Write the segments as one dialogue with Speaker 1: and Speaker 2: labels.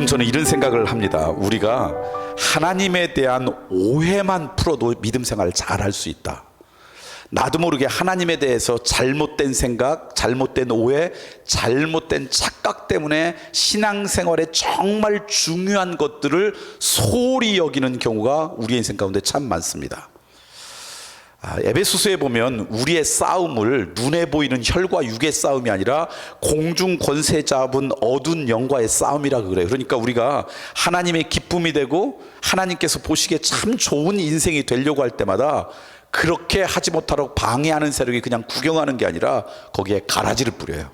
Speaker 1: 저는 이런 생각을 합니다. 우리가 하나님에 대한 오해만 풀어도 믿음 생활을 잘 할 수 있다. 나도 모르게 하나님에 대해서 잘못된 생각, 잘못된 오해, 잘못된 착각 때문에 신앙생활에 정말 중요한 것들을 소홀히 여기는 경우가 우리 인생 가운데 참 많습니다. 에베소서에 보면 우리의 싸움을 눈에 보이는 혈과 육의 싸움이 아니라 공중 권세 잡은 어두운 영과의 싸움이라 그래요. 그러니까 우리가 하나님의 기쁨이 되고 하나님께서 보시기에 참 좋은 인생이 되려고 할 때마다 그렇게 하지 못하도록 방해하는 세력이 그냥 구경하는 게 아니라 거기에 가라지를 뿌려요.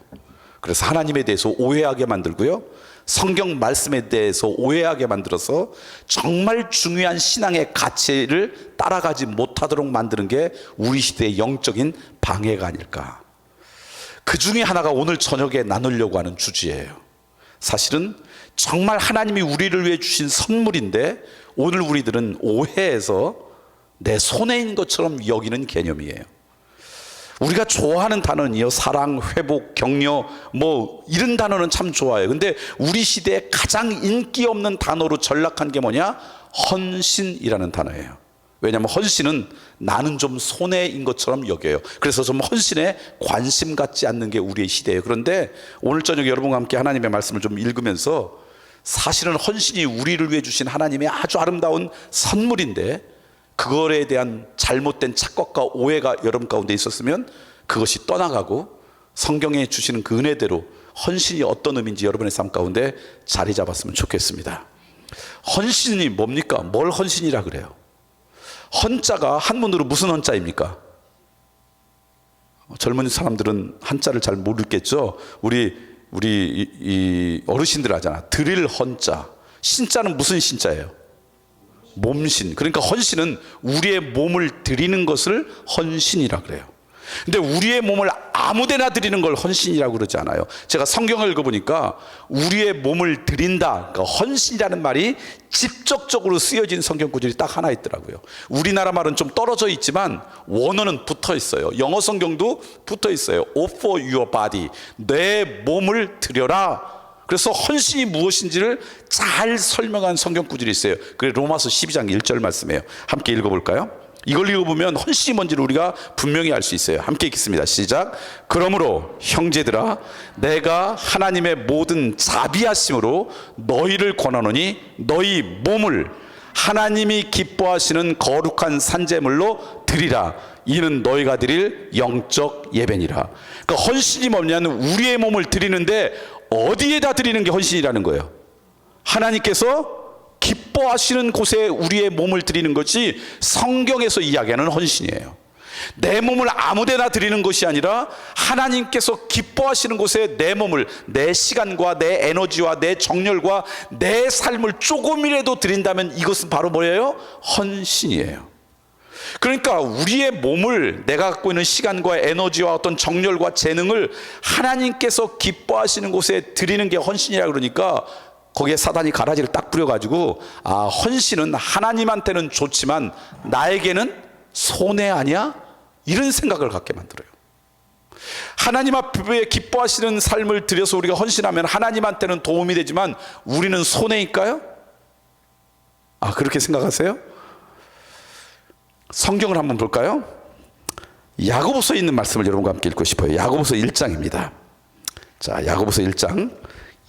Speaker 1: 그래서 하나님에 대해서 오해하게 만들고요, 성경 말씀에 대해서 오해하게 만들어서 정말 중요한 신앙의 가치를 따라가지 못하도록 만드는 게 우리 시대의 영적인 방해가 아닐까. 그 중에 하나가 오늘 저녁에 나누려고 하는 주제예요. 사실은 정말 하나님이 우리를 위해 주신 선물인데 오늘 우리들은 오해해서 내 손에 있는 것처럼 여기는 개념이에요. 우리가 좋아하는 단어는요, 사랑, 회복, 격려 뭐 이런 단어는 참 좋아요. 근데 우리 시대에 가장 인기 없는 단어로 전락한 게 뭐냐? 헌신이라는 단어예요. 왜냐하면 헌신은 나는 좀 손해인 것처럼 여겨요. 그래서 좀 헌신에 관심 갖지 않는 게 우리의 시대예요. 그런데 오늘 저녁 여러분과 함께 하나님의 말씀을 좀 읽으면서 사실은 헌신이 우리를 위해 주신 하나님의 아주 아름다운 선물인데 그거에 대한 잘못된 착각과 오해가 여러분 가운데 있었으면 그것이 떠나가고 성경에 주시는 그 은혜대로 헌신이 어떤 의미인지 여러분의 삶 가운데 자리 잡았으면 좋겠습니다. 헌신이 뭡니까? 뭘 헌신이라 그래요? 헌자가 한문으로 무슨 헌자입니까? 젊은 사람들은 한자를 잘 모르겠죠. 우리 이 어르신들 하잖아. 드릴 헌자. 신자는 무슨 신자예요? 몸신. 그러니까 헌신은 우리의 몸을 드리는 것을 헌신이라 그래요. 근데 우리의 몸을 아무데나 드리는 걸 헌신이라고 그러지 않아요. 제가 성경을 읽어보니까 우리의 몸을 드린다, 그러니까 헌신이라는 말이 직접적으로 쓰여진 성경 구절이 딱 하나 있더라고요. 우리나라 말은 좀 떨어져 있지만 원어는 붙어 있어요. 영어 성경도 붙어 있어요. Offer your body. 내 몸을 드려라. 그래서 헌신이 무엇인지를 잘 설명한 성경 구절이 있어요. 그게 로마서 12장 1절 말씀이에요. 함께 읽어볼까요? 이걸 읽어보면 헌신이 뭔지를 우리가 분명히 알 수 있어요. 함께 읽겠습니다. 시작. 그러므로 형제들아, 내가 하나님의 모든 자비하심으로 너희를 권하노니 너희 몸을 하나님이 기뻐하시는 거룩한 산제물로 드리라. 이는 너희가 드릴 영적 예배니라. 그러니까 헌신이 뭐냐면 우리의 몸을 드리는데 어디에다 드리는 게 헌신이라는 거예요? 하나님께서 기뻐하시는 곳에 우리의 몸을 드리는 것이 성경에서 이야기하는 헌신이에요. 내 몸을 아무데나 드리는 것이 아니라 하나님께서 기뻐하시는 곳에 내 몸을, 내 시간과 내 에너지와 내 정열과 내 삶을 조금이라도 드린다면 이것은 바로 뭐예요? 헌신이에요. 그러니까 우리의 몸을, 내가 갖고 있는 시간과 에너지와 어떤 정열과 재능을 하나님께서 기뻐하시는 곳에 드리는 게 헌신이라 그러니까 거기에 사단이 가라지를 딱 뿌려가지고 헌신은 하나님한테는 좋지만 나에게는 손해 아니야? 이런 생각을 갖게 만들어요. 하나님 앞에 기뻐하시는 삶을 들여서 우리가 헌신하면 하나님한테는 도움이 되지만 우리는 손해일까요? 그렇게 생각하세요? 성경을 한번 볼까요? 야고보서에 있는 말씀을 여러분과 함께 읽고 싶어요. 야고보서 1장입니다. 자, 야고보서 1장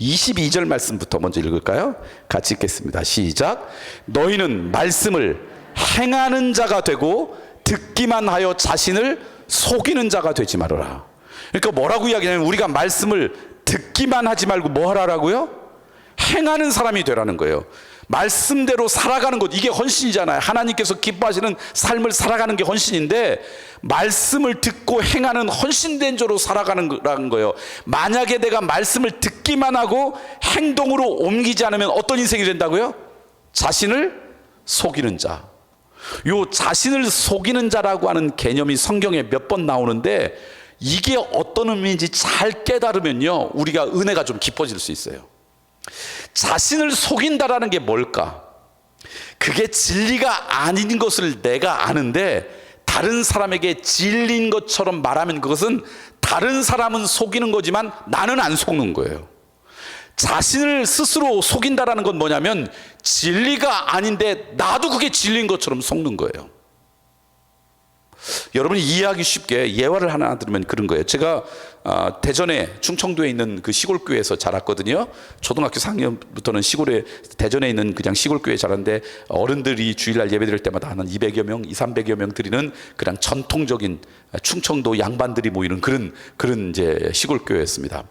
Speaker 1: 22절 말씀부터 먼저 읽을까요? 같이 읽겠습니다. 시작. 너희는 말씀을 행하는 자가 되고 듣기만 하여 자신을 속이는 자가 되지 말아라. 그러니까 뭐라고 이야기하냐면 우리가 말씀을 듣기만 하지 말고 뭐 하라고요? 행하는 사람이 되라는 거예요. 말씀대로 살아가는 것, 이게 헌신이잖아요. 하나님께서 기뻐하시는 삶을 살아가는 게 헌신인데 말씀을 듣고 행하는 헌신된 자로 살아가는 거예요. 만약에 내가 말씀을 듣기만 하고 행동으로 옮기지 않으면 어떤 인생이 된다고요? 자신을 속이는 자. 요 자신을 속이는 자라고 하는 개념이 성경에 몇 번 나오는데 이게 어떤 의미인지 잘 깨달으면요, 우리가 은혜가 좀 깊어질 수 있어요. 자신을 속인다라는 게 뭘까? 그게 진리가 아닌 것을 내가 아는데 다른 사람에게 진리인 것처럼 말하면 그것은 다른 사람은 속이는 거지만 나는 안 속는 거예요. 자신을 스스로 속인다라는 건 뭐냐면 진리가 아닌데 나도 그게 진리인 것처럼 속는 거예요. 여러분이 이해하기 쉽게 예화를 하나 들으면 그런 거예요. 제가 대전에 충청도에 있는 그 시골교회에서 자랐거든요. 초등학교 4학년부터는 시골에 대전에 있는 그냥 시골교회에 자랐는데 어른들이 주일날 예배 드릴 때마다 한 200여 명, 200~300여 명 드리는 그냥 전통적인 충청도 양반들이 모이는 그런 이제 시골교회였습니다.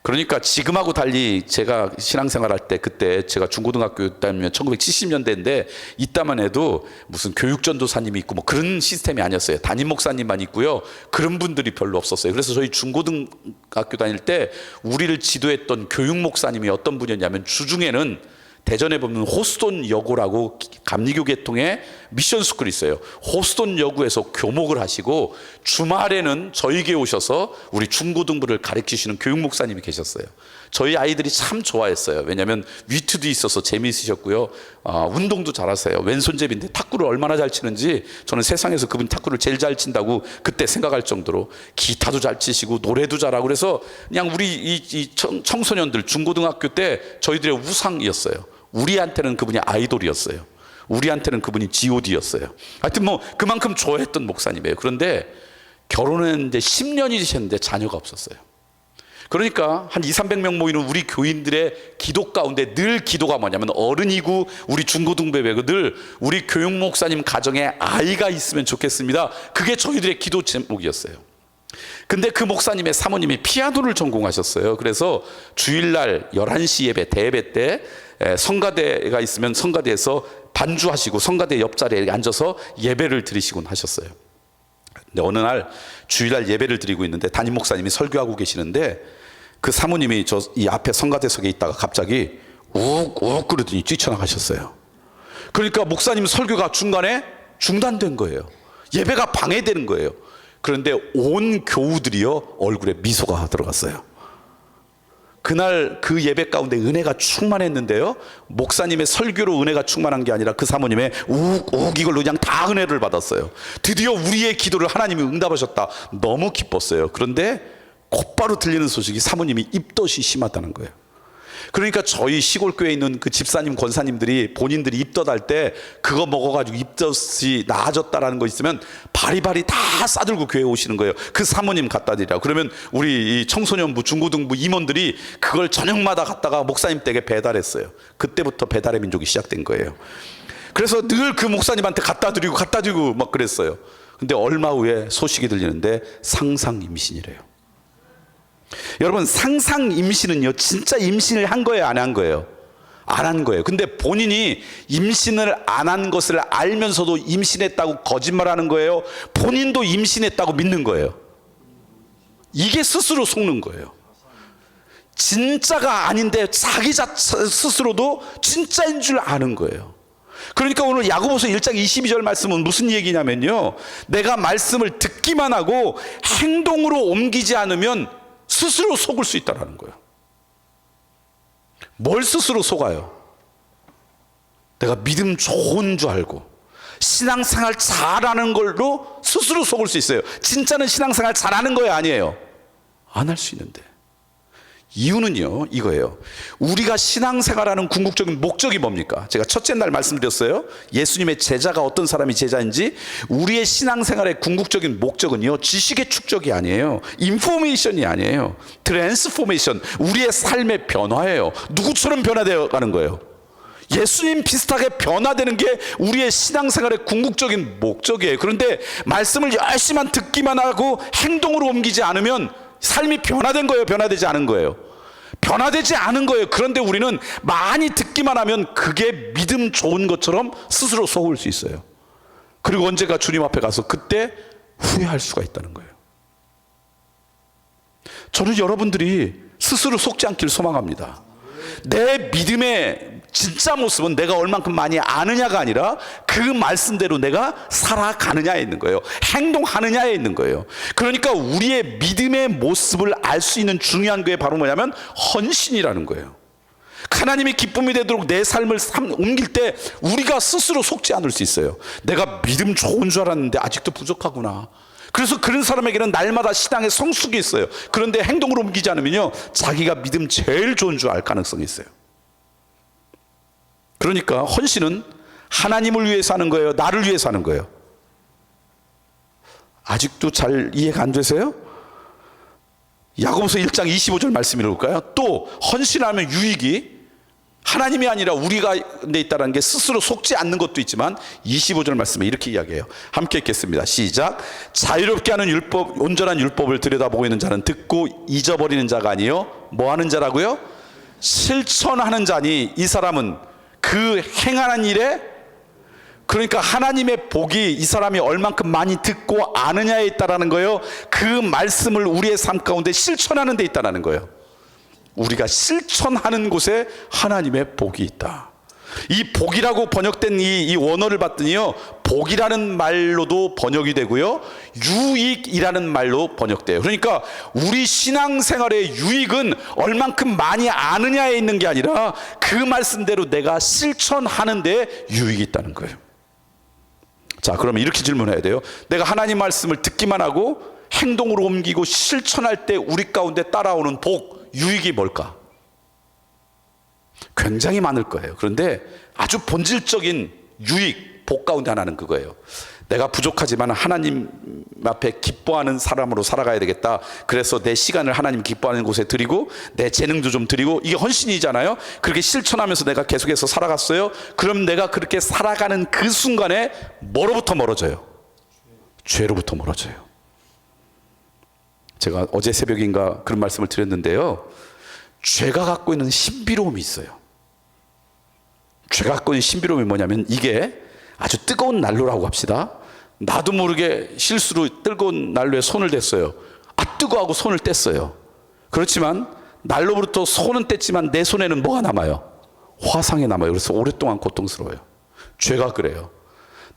Speaker 1: 그러니까 지금하고 달리 제가 신앙생활 할 때 그때 제가 중고등학교 때면 1970년대인데 이때만 해도 무슨 교육전도사님이 있고 뭐 그런 시스템이 아니었어요. 담임 목사님만 있고요. 그런 분들이 별로 없었어요. 그래서 저희 중고등학교 다닐 때 우리를 지도했던 교육 목사님이 어떤 분이었냐면 주중에는 대전에 보면 호스돈 여고라고 감리교 계통의 미션 스쿨이 있어요. 호스돈 여고에서 교목을 하시고 주말에는 저희에게 오셔서 우리 중고등부를 가르치시는 교육 목사님이 계셨어요. 저희 아이들이 참 좋아했어요. 왜냐하면 위트도 있어서 재미있으셨고요. 운동도 잘하세요. 왼손잡이인데 탁구를 얼마나 잘 치는지 저는 세상에서 그분 탁구를 제일 잘 친다고 그때 생각할 정도로 기타도 잘 치시고 노래도 잘하고 그래서 그냥 우리 이 청소년들 중고등학교 때 저희들의 우상이었어요. 우리한테는 그분이 아이돌이었어요. 우리한테는 그분이 G.O.D였어요. 하여튼 뭐 그만큼 좋아했던 목사님이에요. 그런데 결혼했는데 10년이 되셨는데 자녀가 없었어요. 그러니까 한 200~300명 모이는 우리 교인들의 기도 가운데 늘 기도가 뭐냐면 어른이고 우리 중고등부배고 늘 우리 교육 목사님 가정에 아이가 있으면 좋겠습니다. 그게 저희들의 기도 제목이었어요. 근데 그 목사님의 사모님이 피아노를 전공하셨어요. 그래서 주일날 11시 예배 대예배 때 성가대가 있으면 성가대에서 반주하시고 성가대 옆자리에 앉아서 예배를 드리시곤 하셨어요. 근데 어느 날 주일날 예배를 드리고 있는데 담임 목사님이 설교하고 계시는데 그 사모님이 저 이 앞에 성가대석에 있다가 갑자기 욱욱 그러더니 뛰쳐나가셨어요. 그러니까 목사님 설교가 중간에 중단된 거예요. 예배가 방해되는 거예요. 그런데 온 교우들이요 얼굴에 미소가 들어갔어요. 그날 그 예배 가운데 은혜가 충만했는데요, 목사님의 설교로 은혜가 충만한 게 아니라 그 사모님의 욱욱 이걸로 그냥 다 은혜를 받았어요. 드디어 우리의 기도를 하나님이 응답하셨다. 너무 기뻤어요. 그런데 곧바로 들리는 소식이 사모님이 입덧이 심하다는 거예요. 그러니까 저희 시골교회에 있는 그 집사님 권사님들이 본인들이 입덧할 때 그거 먹어가지고 입덧이 나아졌다라는 거 있으면 바리바리 다 싸들고 교회에 오시는 거예요. 그 사모님 갖다 드리라고. 그러면 우리 이 청소년부 중고등부 임원들이 그걸 저녁마다 갖다가 목사님 댁에 배달했어요. 그때부터 배달의 민족이 시작된 거예요. 그래서 늘 그 목사님한테 갖다 드리고 막 그랬어요. 근데 얼마 후에 소식이 들리는데 상상 임신이래요. 여러분, 상상 임신은요 진짜 임신을 한 거예요, 안 한 거예요? 안 한 거예요. 근데 본인이 임신을 안 한 것을 알면서도 임신했다고 거짓말하는 거예요? 본인도 임신했다고 믿는 거예요? 이게 스스로 속는 거예요. 진짜가 아닌데 자기 스스로도 진짜인 줄 아는 거예요. 그러니까 오늘 야고보서 1장 22절 말씀은 무슨 얘기냐면요, 내가 말씀을 듣기만 하고 행동으로 옮기지 않으면 스스로 속을 수 있다는 거예요. 뭘 스스로 속아요? 내가 믿음 좋은 줄 알고 신앙생활 잘하는 걸로 스스로 속을 수 있어요. 진짜는 신앙생활 잘하는 거예요, 아니에요? 안 할 수 있는데. 이유는요 이거예요. 우리가 신앙생활하는 궁극적인 목적이 뭡니까? 제가 첫째 날 말씀드렸어요. 예수님의 제자가 어떤 사람이 제자인지. 우리의 신앙생활의 궁극적인 목적은요 지식의 축적이 아니에요. 인포메이션이 아니에요. 트랜스포메이션, 우리의 삶의 변화예요. 누구처럼 변화되어 가는 거예요? 예수님 비슷하게 변화되는 게 우리의 신앙생활의 궁극적인 목적이에요. 그런데 말씀을 열심히 듣기만 하고 행동으로 옮기지 않으면 삶이 변화된 거예요, 변화되지 않은 거예요? 변화되지 않은 거예요. 그런데 우리는 많이 듣기만 하면 그게 믿음 좋은 것처럼 스스로 속을 수 있어요. 그리고 언제가 주님 앞에 가서 그때 후회할 수가 있다는 거예요. 저는 여러분들이 스스로 속지 않기를 소망합니다. 내 믿음의 진짜 모습은 내가 얼만큼 많이 아느냐가 아니라 그 말씀대로 내가 살아가느냐에 있는 거예요. 행동하느냐에 있는 거예요. 그러니까 우리의 믿음의 모습을 알 수 있는 중요한 게 바로 뭐냐면 헌신이라는 거예요. 하나님이 기쁨이 되도록 내 삶을 옮길 때 우리가 스스로 속지 않을 수 있어요. 내가 믿음 좋은 줄 알았는데 아직도 부족하구나. 그래서 그런 사람에게는 날마다 신앙의 성숙이 있어요. 그런데 행동으로 옮기지 않으면요, 자기가 믿음 제일 좋은 줄 알 가능성이 있어요. 그러니까 헌신은 하나님을 위해서 하는 거예요, 나를 위해서 하는 거예요? 아직도 잘 이해가 안 되세요? 야고보서 1장 25절 말씀 읽어볼까요? 또 헌신하면 유익이 하나님이 아니라 우리가 내 있다는 게 스스로 속지 않는 것도 있지만 25절 말씀에 이렇게 이야기해요. 함께 읽겠습니다. 시작. 자유롭게 하는 율법, 온전한 율법을 들여다보고 있는 자는 듣고 잊어버리는 자가 아니요 뭐 하는 자라고요? 실천하는 자니 이 사람은 그 행하는 일에, 그러니까 하나님의 복이 이 사람이 얼만큼 많이 듣고 아느냐에 있다라는 거예요. 그 말씀을 우리의 삶 가운데 실천하는 데 있다라는 거예요. 우리가 실천하는 곳에 하나님의 복이 있다. 이 복이라고 번역된 이 원어를 봤더니요, 복이라는 말로도 번역이 되고요, 유익이라는 말로 번역돼요. 그러니까 우리 신앙생활의 유익은 얼만큼 많이 아느냐에 있는 게 아니라 그 말씀대로 내가 실천하는 데 유익이 있다는 거예요. 자, 그러면 이렇게 질문해야 돼요. 내가 하나님 말씀을 듣기만 하고 행동으로 옮기고 실천할 때 우리 가운데 따라오는 복, 유익이 뭘까? 굉장히 많을 거예요. 그런데 아주 본질적인 유익, 복 가운데 하나는 그거예요. 내가 부족하지만 하나님 앞에 기뻐하는 사람으로 살아가야 되겠다. 그래서 내 시간을 하나님 기뻐하는 곳에 드리고 내 재능도 좀 드리고, 이게 헌신이잖아요. 그렇게 실천하면서 내가 계속해서 살아갔어요. 그럼 내가 그렇게 살아가는 그 순간에 뭐로부터 멀어져요? 죄로부터 멀어져요. 제가 어제 새벽인가 그런 말씀을 드렸는데요, 죄가 갖고 있는 신비로움이 있어요. 죄가 갖고 있는 신비로움이 뭐냐면, 이게 아주 뜨거운 난로라고 합시다. 나도 모르게 실수로 뜨거운 난로에 손을 댔어요. 아, 뜨거워하고 손을 뗐어요. 그렇지만 난로부터 손은 뗐지만 내 손에는 뭐가 남아요? 화상이 남아요. 그래서 오랫동안 고통스러워요. 죄가 그래요.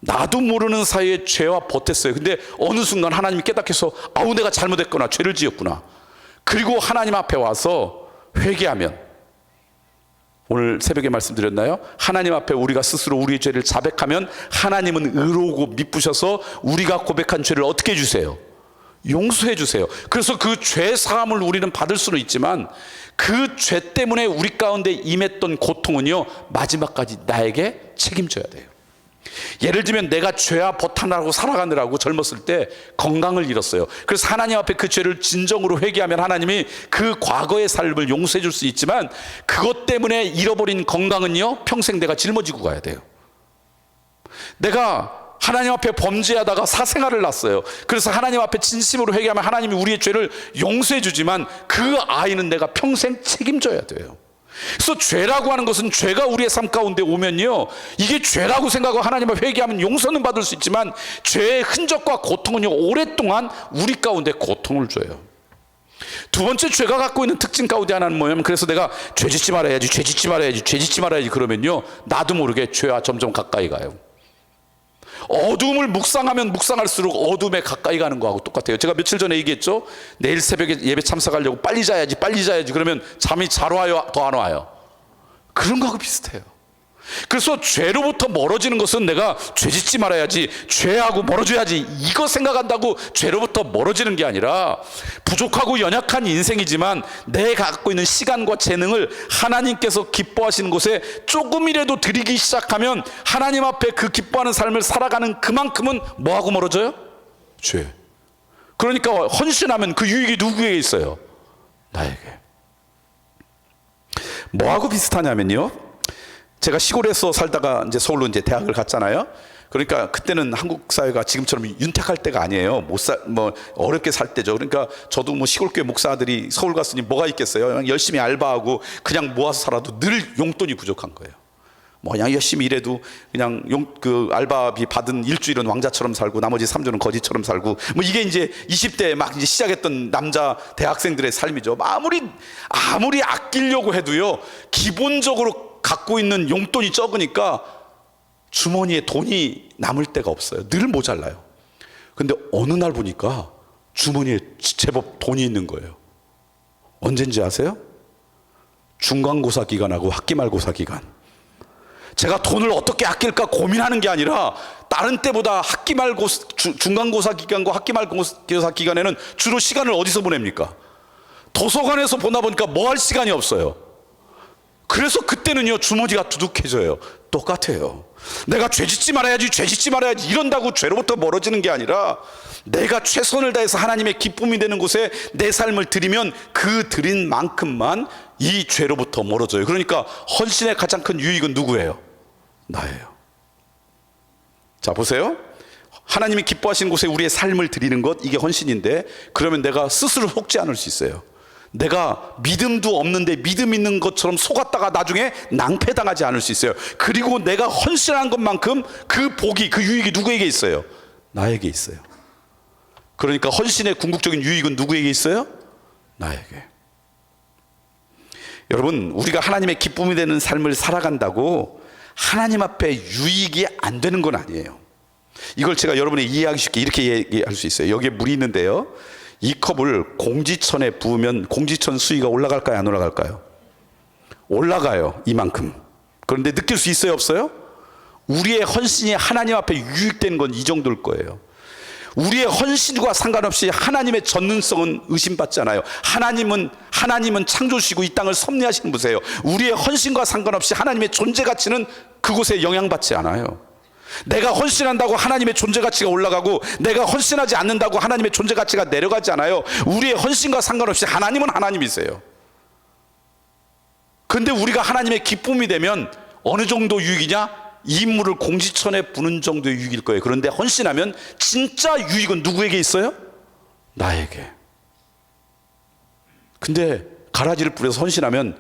Speaker 1: 나도 모르는 사이에 죄와 버텼어요. 근데 어느 순간 하나님이 깨닫게 해서, 아우, 내가 잘못했구나, 죄를 지었구나. 그리고 하나님 앞에 와서 회개하면, 오늘 새벽에 말씀드렸나요? 하나님 앞에 우리가 스스로 우리의 죄를 자백하면 하나님은 의로우고 미쁘셔서 우리가 고백한 죄를 어떻게 해주세요? 용서해 주세요. 그래서 그 죄 사함을 우리는 받을 수는 있지만 그 죄 때문에 우리 가운데 임했던 고통은요, 마지막까지 나에게 책임져야 돼요. 예를 들면 내가 죄와 버탄하고 살아가느라고 젊었을 때 건강을 잃었어요. 그래서 하나님 앞에 그 죄를 진정으로 회개하면 하나님이 그 과거의 삶을 용서해 줄 수 있지만, 그것 때문에 잃어버린 건강은요, 평생 내가 짊어지고 가야 돼요. 내가 하나님 앞에 범죄하다가 사생아를 낳았어요. 그래서 하나님 앞에 진심으로 회개하면 하나님이 우리의 죄를 용서해 주지만 그 아이는 내가 평생 책임져야 돼요. 그래서 죄라고 하는 것은, 죄가 우리의 삶 가운데 오면요, 이게 죄라고 생각하고 하나님 앞에 회개하면 용서는 받을 수 있지만 죄의 흔적과 고통은요, 오랫동안 우리 가운데 고통을 줘요. 두 번째, 죄가 갖고 있는 특징 가운데 하나는 뭐냐면, 그래서 내가 죄 짓지 말아야지, 죄 짓지 말아야지, 죄 짓지 말아야지 그러면요, 나도 모르게 죄와 점점 가까이 가요. 어둠을 묵상하면 묵상할수록 어둠에 가까이 가는 거하고 똑같아요. 제가 며칠 전에 얘기했죠. 내일 새벽에 예배 참석하려고 빨리 자야지, 빨리 자야지 그러면 잠이 잘 와요, 더 안 와요? 그런 거하고 비슷해요. 그래서 죄로부터 멀어지는 것은 내가 죄 짓지 말아야지, 죄하고 멀어져야지 이거 생각한다고 죄로부터 멀어지는 게 아니라, 부족하고 연약한 인생이지만 내가 갖고 있는 시간과 재능을 하나님께서 기뻐하시는 곳에 조금이라도 드리기 시작하면 하나님 앞에 그 기뻐하는 삶을 살아가는 그만큼은 뭐하고 멀어져요? 죄. 그러니까 헌신하면 그 유익이 누구에게 있어요? 나에게. 뭐하고 비슷하냐면요, 제가 시골에서 살다가 이제 서울로 이제 대학을 갔잖아요. 그러니까 그때는 한국 사회가 지금처럼 윤택할 때가 아니에요. 어렵게 살 때죠. 그러니까 저도 시골교회 목사들이 서울 갔으니 뭐가 있겠어요. 그냥 열심히 알바하고 그냥 모아서 살아도 늘 용돈이 부족한 거예요. 그냥 열심히 일해도 그냥 그 알바비 받은 일주일은 왕자처럼 살고 나머지 3주는 거지처럼 살고, 이게 이제 20대에 막 이제 시작했던 남자 대학생들의 삶이죠. 아무리 아끼려고 해도요, 기본적으로 갖고 있는 용돈이 적으니까 주머니에 돈이 남을 때가 없어요. 늘 모자라요. 근데 어느 날 보니까 주머니에 제법 돈이 있는 거예요. 언젠지 아세요? 중간고사 기간하고 학기말고사 기간. 제가 돈을 어떻게 아낄까 고민하는 게 아니라 다른 때보다 중간고사 기간과 학기말고사 기간에는 주로 시간을 어디서 보냅니까? 도서관에서 보다 보니까 뭐 할 시간이 없어요. 그래서 그때는요, 주머니가 두둑해져요. 똑같아요. 내가 죄 짓지 말아야지 이런다고 죄로부터 멀어지는 게 아니라 내가 최선을 다해서 하나님의 기쁨이 되는 곳에 내 삶을 드리면 그 드린 만큼만 이 죄로부터 멀어져요. 그러니까 헌신의 가장 큰 유익은 누구예요? 나예요. 자, 보세요. 하나님이 기뻐하시는 곳에 우리의 삶을 드리는 것, 이게 헌신인데, 그러면 내가 스스로 속지 않을 수 있어요. 내가 믿음도 없는데 믿음 있는 것처럼 속았다가 나중에 낭패당하지 않을 수 있어요. 그리고 내가 헌신한 것만큼 그 복이, 그 유익이 누구에게 있어요? 나에게 있어요. 그러니까 헌신의 궁극적인 유익은 누구에게 있어요? 나에게. 여러분, 우리가 하나님의 기쁨이 되는 삶을 살아간다고 하나님 앞에 유익이 안 되는 건 아니에요. 이걸 제가 여러분이 이해하기 쉽게 이렇게 얘기할 수 있어요. 여기에 물이 있는데요, 이 컵을 공지천에 부으면 공지천 수위가 올라갈까요, 안 올라갈까요? 올라가요. 이만큼. 그런데 느낄 수 있어요, 없어요? 우리의 헌신이 하나님 앞에 유익되는 건 이 정도일 거예요. 우리의 헌신과 상관없이 하나님의 전능성은 의심받지 않아요. 하나님은 창조주시고 이 땅을 섭리하시는 분이세요. 우리의 헌신과 상관없이 하나님의 존재 가치는 그곳에 영향받지 않아요. 내가 헌신한다고 하나님의 존재 가치가 올라가고 내가 헌신하지 않는다고 하나님의 존재 가치가 내려가지 않아요. 우리의 헌신과 상관없이 하나님은 하나님이세요. 그런데 우리가 하나님의 기쁨이 되면 어느 정도 유익이냐? 이 물을 공지천에 부는 정도의 유익일 거예요. 그런데 헌신하면 진짜 유익은 누구에게 있어요? 나에게. 근데 가라지를 뿌려서 헌신하면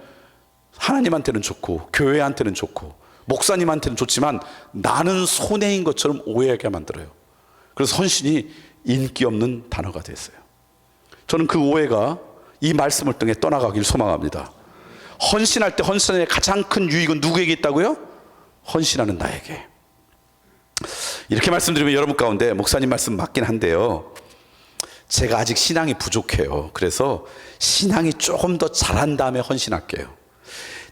Speaker 1: 하나님한테는 좋고 교회한테는 좋고 목사님한테는 좋지만 나는 손해인 것처럼 오해하게 만들어요. 그래서 헌신이 인기 없는 단어가 됐어요. 저는 그 오해가 이 말씀을 통해 떠나가길 소망합니다. 헌신할 때 헌신의 가장 큰 유익은 누구에게 있다고요? 헌신하는 나에게. 이렇게 말씀드리면 여러분 가운데 목사님 말씀 맞긴 한데요, 제가 아직 신앙이 부족해요. 그래서 신앙이 조금 더 잘한 다음에 헌신할게요.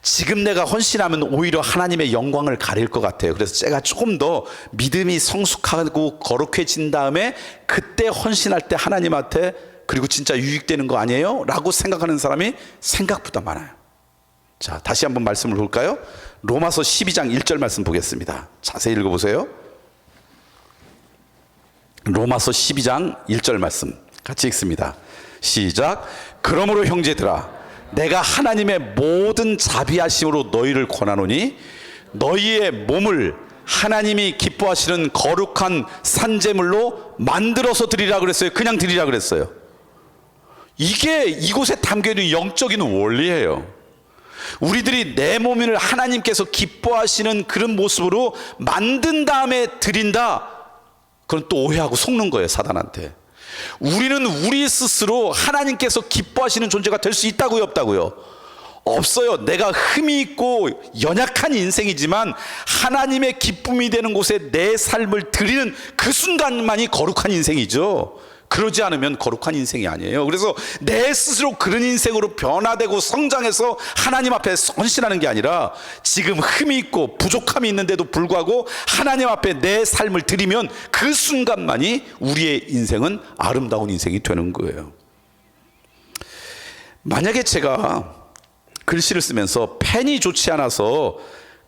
Speaker 1: 지금 내가 헌신하면 오히려 하나님의 영광을 가릴 것 같아요. 그래서 제가 조금 더 믿음이 성숙하고 거룩해진 다음에 그때 헌신할 때 하나님한테 그리고 진짜 유익되는 거 아니에요? 라고 생각하는 사람이 생각보다 많아요. 자, 다시 한번 말씀을 볼까요? 로마서 12장 1절 말씀 보겠습니다. 자세히 읽어보세요. 로마서 12장 1절 말씀 같이 읽습니다. 시작. 그러므로 형제들아, 내가 하나님의 모든 자비하심으로 너희를 권하노니 너희의 몸을 하나님이 기뻐하시는 거룩한 산제물로 만들어서 드리라 그랬어요? 그냥 드리라 그랬어요? 이게 이곳에 담겨있는 영적인 원리예요. 우리들이 내 몸을 하나님께서 기뻐하시는 그런 모습으로 만든 다음에 드린다, 그건 또 오해하고 속는 거예요, 사단한테. 우리는 우리 스스로 하나님께서 기뻐하시는 존재가 될 수 있다고요, 없다고요? 없어요. 내가 흠이 있고 연약한 인생이지만 하나님의 기쁨이 되는 곳에 내 삶을 드리는 그 순간만이 거룩한 인생이죠. 그러지 않으면 거룩한 인생이 아니에요. 그래서 내 스스로 그런 인생으로 변화되고 성장해서 하나님 앞에 헌신하는 게 아니라 지금 흠이 있고 부족함이 있는데도 불구하고 하나님 앞에 내 삶을 드리면 그 순간만이 우리의 인생은 아름다운 인생이 되는 거예요. 만약에 제가 글씨를 쓰면서 펜이 좋지 않아서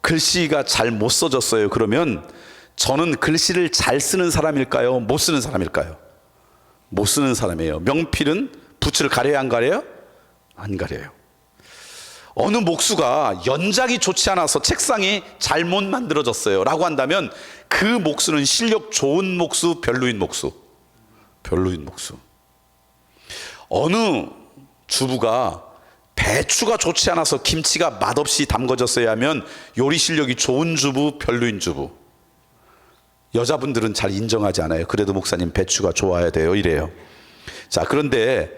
Speaker 1: 글씨가 잘 못 써졌어요. 그러면 저는 글씨를 잘 쓰는 사람일까요? 못 쓰는 사람일까요? 못 쓰는 사람이에요. 명필은 붓을 가려야 안 가려요? 안 가려요. 어느 목수가 연작이 좋지 않아서 책상이 잘못 만들어졌어요 라고 한다면 그 목수는 실력 좋은 목수, 별로인 목수? 별로인 목수. 어느 주부가 배추가 좋지 않아서 김치가 맛없이 담궈졌어야 하면 요리 실력이 좋은 주부, 별로인 주부? 여자분들은 잘 인정하지 않아요. 그래도 목사님 배추가 좋아야 돼요, 이래요. 자, 그런데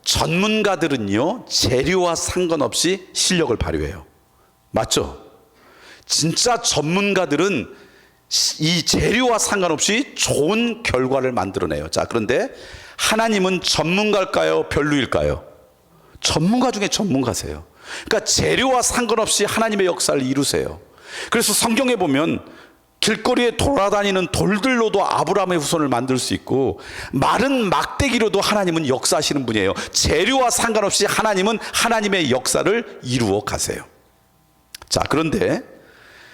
Speaker 1: 전문가들은요, 재료와 상관없이 실력을 발휘해요. 맞죠? 진짜 전문가들은 이 재료와 상관없이 좋은 결과를 만들어내요. 자, 그런데 하나님은 전문가일까요, 별로일까요? 전문가 중에 전문가세요. 그러니까 재료와 상관없이 하나님의 역사를 이루세요. 그래서 성경에 보면 길거리에 돌아다니는 돌들로도 아브라함의 후손을 만들 수 있고, 마른 막대기로도 하나님은 역사하시는 분이에요. 재료와 상관없이 하나님은 하나님의 역사를 이루어 가세요. 자, 그런데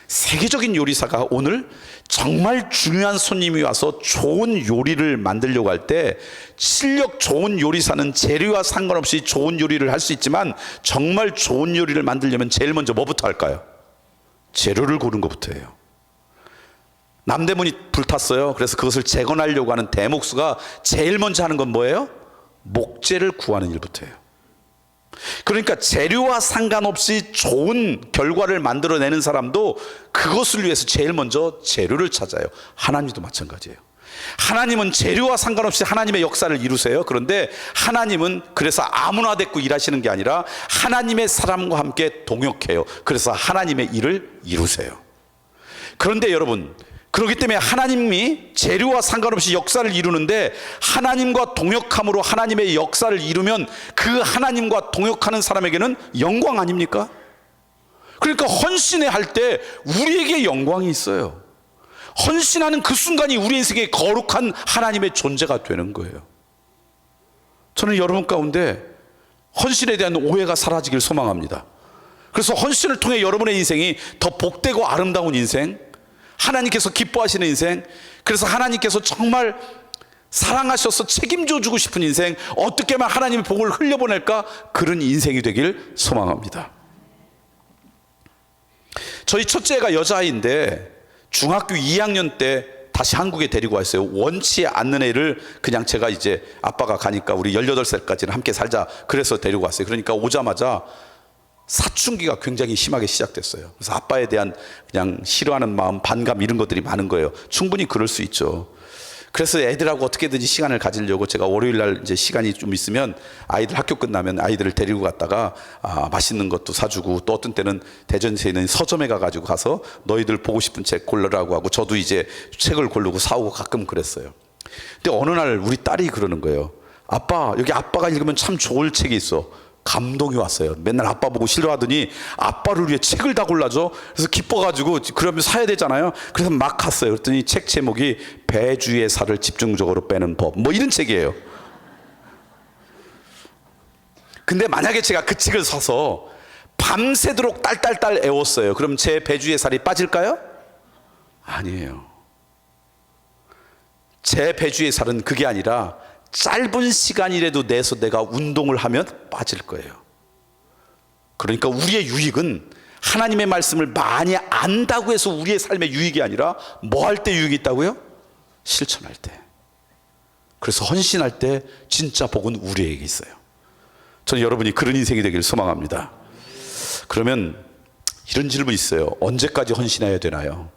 Speaker 1: 세계적인 요리사가 오늘 정말 중요한 손님이 와서 좋은 요리를 만들려고 할 때, 실력 좋은 요리사는 재료와 상관없이 좋은 요리를 할 수 있지만, 정말 좋은 요리를 만들려면 제일 먼저 뭐부터 할까요? 재료를 고르는 것부터예요. 남대문이 불탔어요. 그래서 그것을 재건하려고 하는 대목수가 제일 먼저 하는 건 뭐예요? 목재를 구하는 일부터예요. 그러니까 재료와 상관없이 좋은 결과를 만들어내는 사람도 그것을 위해서 제일 먼저 재료를 찾아요. 하나님도 마찬가지예요. 하나님은 재료와 상관없이 하나님의 역사를 이루세요. 그런데 하나님은 그래서 아무나 데리고 일하시는 게 아니라 하나님의 사람과 함께 동역해요. 그래서 하나님의 일을 이루세요. 그런데 여러분, 그렇기 때문에 하나님이 재료와 상관없이 역사를 이루는데, 하나님과 동역함으로 하나님의 역사를 이루면 그 하나님과 동역하는 사람에게는 영광 아닙니까? 그러니까 헌신해 할 때 우리에게 영광이 있어요. 헌신하는 그 순간이 우리 인생에 거룩한 하나님의 존재가 되는 거예요. 저는 여러분 가운데 헌신에 대한 오해가 사라지길 소망합니다. 그래서 헌신을 통해 여러분의 인생이 더 복되고 아름다운 인생, 하나님께서 기뻐하시는 인생, 그래서 하나님께서 정말 사랑하셔서 책임져 주고 싶은 인생, 어떻게 하면 하나님의 복을 흘려보낼까, 그런 인생이 되길 소망합니다. 저희 첫째가 여자아이인데 중학교 2학년 때 다시 한국에 데리고 왔어요. 원치 않는 애를 그냥 제가 이제 아빠가 가니까 우리 18살까지는 함께 살자, 그래서 데리고 왔어요. 그러니까 오자마자 사춘기가 굉장히 심하게 시작됐어요. 그래서 아빠에 대한 그냥 싫어하는 마음, 반감, 이런 것들이 많은 거예요. 충분히 그럴 수 있죠. 그래서 애들하고 어떻게든지 시간을 가지려고 제가 월요일 날 이제 시간이 좀 있으면 아이들 학교 끝나면 아이들을 데리고 갔다가 맛있는 것도 사주고, 또 어떤 때는 대전시에 있는 서점에 가서 너희들 보고 싶은 책 골라라고 하고, 저도 이제 책을 고르고 사오고 가끔 그랬어요. 근데 어느 날 우리 딸이 그러는 거예요. 아빠, 여기 아빠가 읽으면 참 좋을 책이 있어. 감동이 왔어요. 맨날 아빠 보고 싫어하더니 아빠를 위해 책을 다 골라줘. 그래서 기뻐가지고 그러면 사야 되잖아요. 그래서 막 갔어요. 그랬더니 책 제목이 배주의 살을 집중적으로 빼는 법, 뭐 이런 책이에요. 근데 만약에 제가 그 책을 사서 밤새도록 딸딸딸 애웠어요. 그럼 제 배주의 살이 빠질까요? 아니에요. 제 배주의 살은 그게 아니라 짧은 시간이라도 내서 내가 운동을 하면 빠질 거예요. 그러니까 우리의 유익은 하나님의 말씀을 많이 안다고 해서 우리의 삶의 유익이 아니라 뭐 할 때 유익이 있다고요? 실천할 때. 그래서 헌신할 때 진짜 복은 우리에게 있어요. 저는 여러분이 그런 인생이 되기를 소망합니다. 그러면 이런 질문이 있어요. 언제까지 헌신해야 되나요?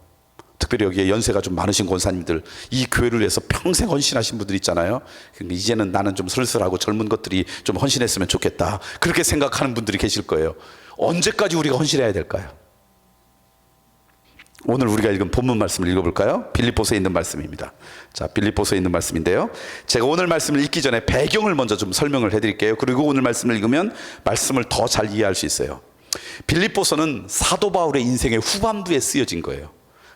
Speaker 1: 특별히 여기에 연세가 좀 많으신 권사님들, 이 교회를 위해서 평생 헌신하신 분들 있잖아요. 그러니까 이제는 나는 좀 슬슬하고 젊은 것들이 좀 헌신했으면 좋겠다, 그렇게 생각하는 분들이 계실 거예요. 언제까지 우리가 헌신해야 될까요? 오늘 우리가 읽은 본문 말씀을 읽어볼까요? 빌립보서에 있는 말씀입니다. 자, 빌립보서에 있는 말씀인데요, 제가 오늘 말씀을 읽기 전에 배경을 먼저 좀 설명을 해드릴게요. 그리고 오늘 말씀을 읽으면 말씀을 더 잘 이해할 수 있어요. 빌립보서는 사도 바울의 인생의 후반부에 쓰여진 거예요.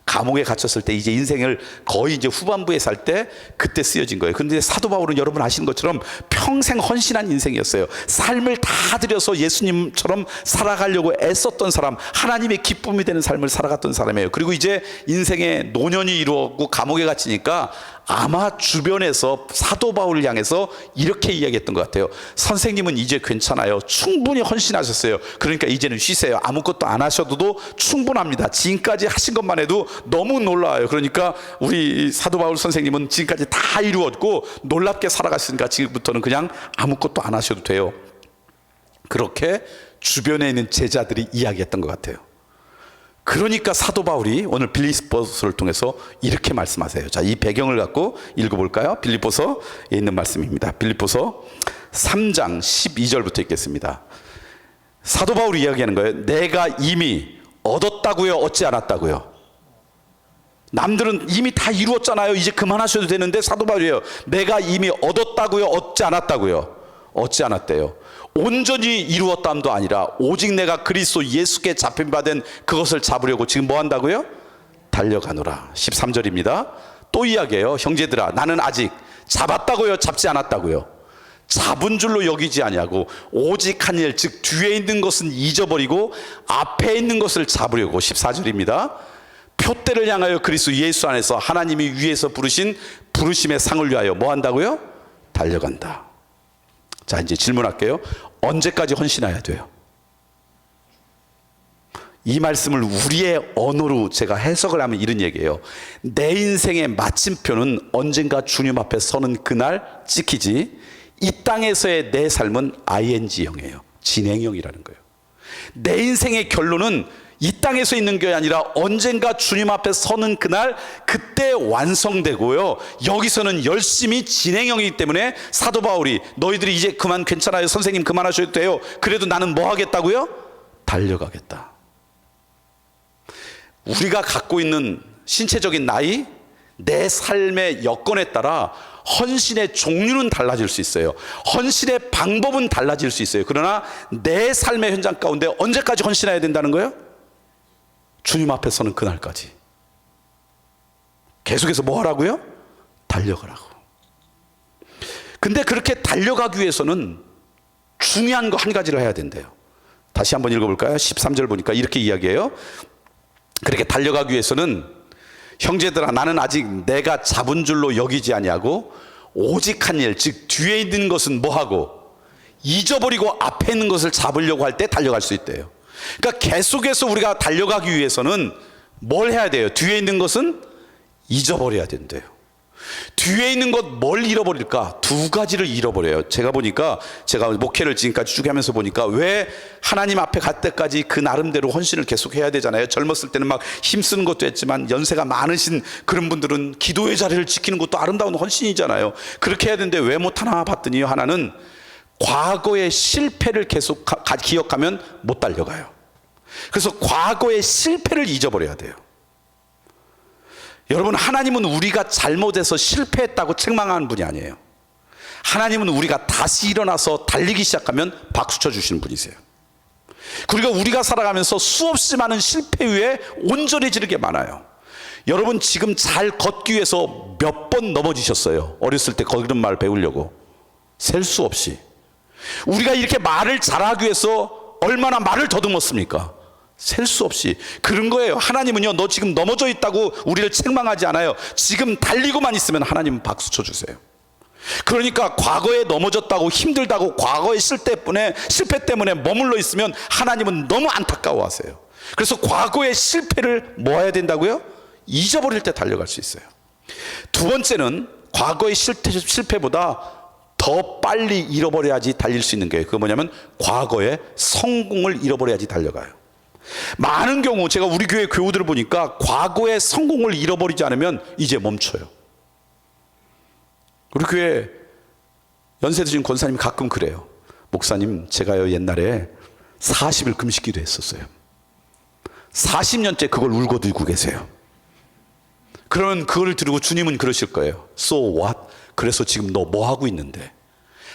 Speaker 1: 감옥에 갇혔을 때 이제 인생을 거의 이제 후반부에 살 때 그때 쓰여진 거예요. 그런데 사도 바울은 여러분 아시는 것처럼 평생 헌신한 인생이었어요. 삶을 다 들여서 예수님처럼 살아가려고 애썼던 사람, 하나님의 기쁨이 되는 삶을 살아갔던 사람이에요. 그리고 이제 인생의 노년이 이루어지고 감옥에 갇히니까 아마 주변에서 사도 바울을 향해서 이렇게 이야기했던 것 같아요. 선생님은 이제 괜찮아요. 충분히 헌신하셨어요. 그러니까 이제는 쉬세요. 아무것도 안 하셔도 충분합니다. 지금까지 하신 것만 해도 너무 놀라워요. 그러니까 우리 사도 바울 선생님은 지금까지 다 이루었고 놀랍게 살아가시니까 지금부터는 그냥 아무것도 안 하셔도 돼요. 그렇게 주변에 있는 제자들이 이야기했던 것 같아요. 그러니까 사도 바울이 오늘 빌립보서를 통해서 이렇게 말씀하세요. 자, 이 배경을 갖고 읽어볼까요? 빌립보서에 있는 말씀입니다. 빌립보서 3장 12절부터 읽겠습니다. 사도 바울이 이야기하는 거예요. 내가 이미 얻었다고요, 얻지 않았다고요? 남들은 이미 다 이루었잖아요. 이제 그만하셔도 되는데 사도 바울이에요. 내가 이미 얻었다고요, 얻지 않았다고요? 얻지 않았대요. 온전히 이루었다함도 아니라 오직 내가 그리스도 예수께 잡힌 바 된 그것을 잡으려고 지금 뭐 한다고요? 달려가노라. 13절입니다. 또 이야기해요. 형제들아, 나는 아직 잡았다고요, 잡지 않았다고요? 잡은 줄로 여기지 아니하고 오직 한 일, 즉 뒤에 있는 것은 잊어버리고 앞에 있는 것을 잡으려고. 14절입니다. 표대를 향하여 그리스도 예수 안에서 하나님이 위에서 부르신 부르심의 상을 위하여 뭐 한다고요? 달려간다. 자, 이제 질문할게요. 언제까지 헌신해야 돼요? 이 말씀을 우리의 언어로 제가 해석을 하면 이런 얘기예요. 내 인생의 마침표는 언젠가 주님 앞에 서는 그날 찍히지, 이 땅에서의 내 삶은 ing형이에요. 진행형이라는 거예요. 내 인생의 결론은 이 땅에서 있는 게 아니라 언젠가 주님 앞에 서는 그날, 그때 완성되고요. 여기서는 열심히 진행형이기 때문에 사도 바울이 너희들이 이제 그만, 괜찮아요, 선생님 그만하셔도 돼요, 그래도 나는 뭐 하겠다고요? 달려가겠다. 우리가 갖고 있는 신체적인 나이, 내 삶의 여건에 따라 헌신의 종류는 달라질 수 있어요. 헌신의 방법은 달라질 수 있어요. 그러나 내 삶의 현장 가운데 언제까지 헌신해야 된다는 거예요? 주님 앞에 서는 그날까지. 계속해서 뭐 하라고요? 달려가라고. 근데 그렇게 달려가기 위해서는 중요한 거 한 가지를 해야 된대요. 다시 한번 읽어볼까요? 13절 보니까 이렇게 이야기해요. 그렇게 달려가기 위해서는 형제들아, 나는 아직 내가 잡은 줄로 여기지 아니하고 오직 한 일, 즉 뒤에 있는 것은 뭐하고 잊어버리고 앞에 있는 것을 잡으려고 할 때 달려갈 수 있대요. 그러니까 계속해서 우리가 달려가기 위해서는 뭘 해야 돼요? 뒤에 있는 것은 잊어버려야 된대요. 뒤에 있는 것 뭘 잃어버릴까? 두 가지를 잃어버려요. 제가 보니까, 제가 목회를 지금까지 쭉 하면서 보니까, 왜 하나님 앞에 갈 때까지 그 나름대로 헌신을 계속 해야 되잖아요. 젊었을 때는 막 힘쓰는 것도 했지만 연세가 많으신 그런 분들은 기도의 자리를 지키는 것도 아름다운 헌신이잖아요. 그렇게 해야 되는데 왜 못하나 봤더니, 하나는 과거의 실패를 계속 기억하면 못 달려가요. 그래서 과거의 실패를 잊어버려야 돼요. 여러분, 하나님은 우리가 잘못해서 실패했다고 책망하는 분이 아니에요. 하나님은 우리가 다시 일어나서 달리기 시작하면 박수 쳐주시는 분이세요. 그리고 우리가 살아가면서 수없이 많은 실패 위에 온전해지는 게 많아요. 여러분, 지금 잘 걷기 위해서 몇 번 넘어지셨어요? 어렸을 때 걸음 말 배우려고. 셀 수 없이. 우리가 이렇게 말을 잘하기 위해서 얼마나 말을 더듬었습니까? 셀 수 없이. 그런 거예요. 하나님은요, 너 지금 넘어져 있다고 우리를 책망하지 않아요. 지금 달리고만 있으면 하나님은 박수 쳐주세요. 그러니까 과거에 넘어졌다고, 힘들다고, 과거의 실패 때문에 머물러 있으면 하나님은 너무 안타까워하세요. 그래서 과거의 실패를 뭐 해야 된다고요? 잊어버릴 때 달려갈 수 있어요. 두 번째는 과거의 실패보다 더 빨리 잃어버려야지 달릴 수 있는 거예요. 그게 뭐냐면 과거의 성공을 잃어버려야지 달려가요. 많은 경우 제가 우리 교회 교우들을 보니까 과거의 성공을 잃어버리지 않으면 이제 멈춰요. 우리 교회 연세 드신 권사님이 가끔 그래요. 목사님, 제가요 옛날에 40일 금식기도 했었어요. 40년째 그걸 울고 들고 계세요. 그러면 그걸 들고 주님은 그러실 거예요. So what? 그래서 지금 너 뭐 하고 있는데?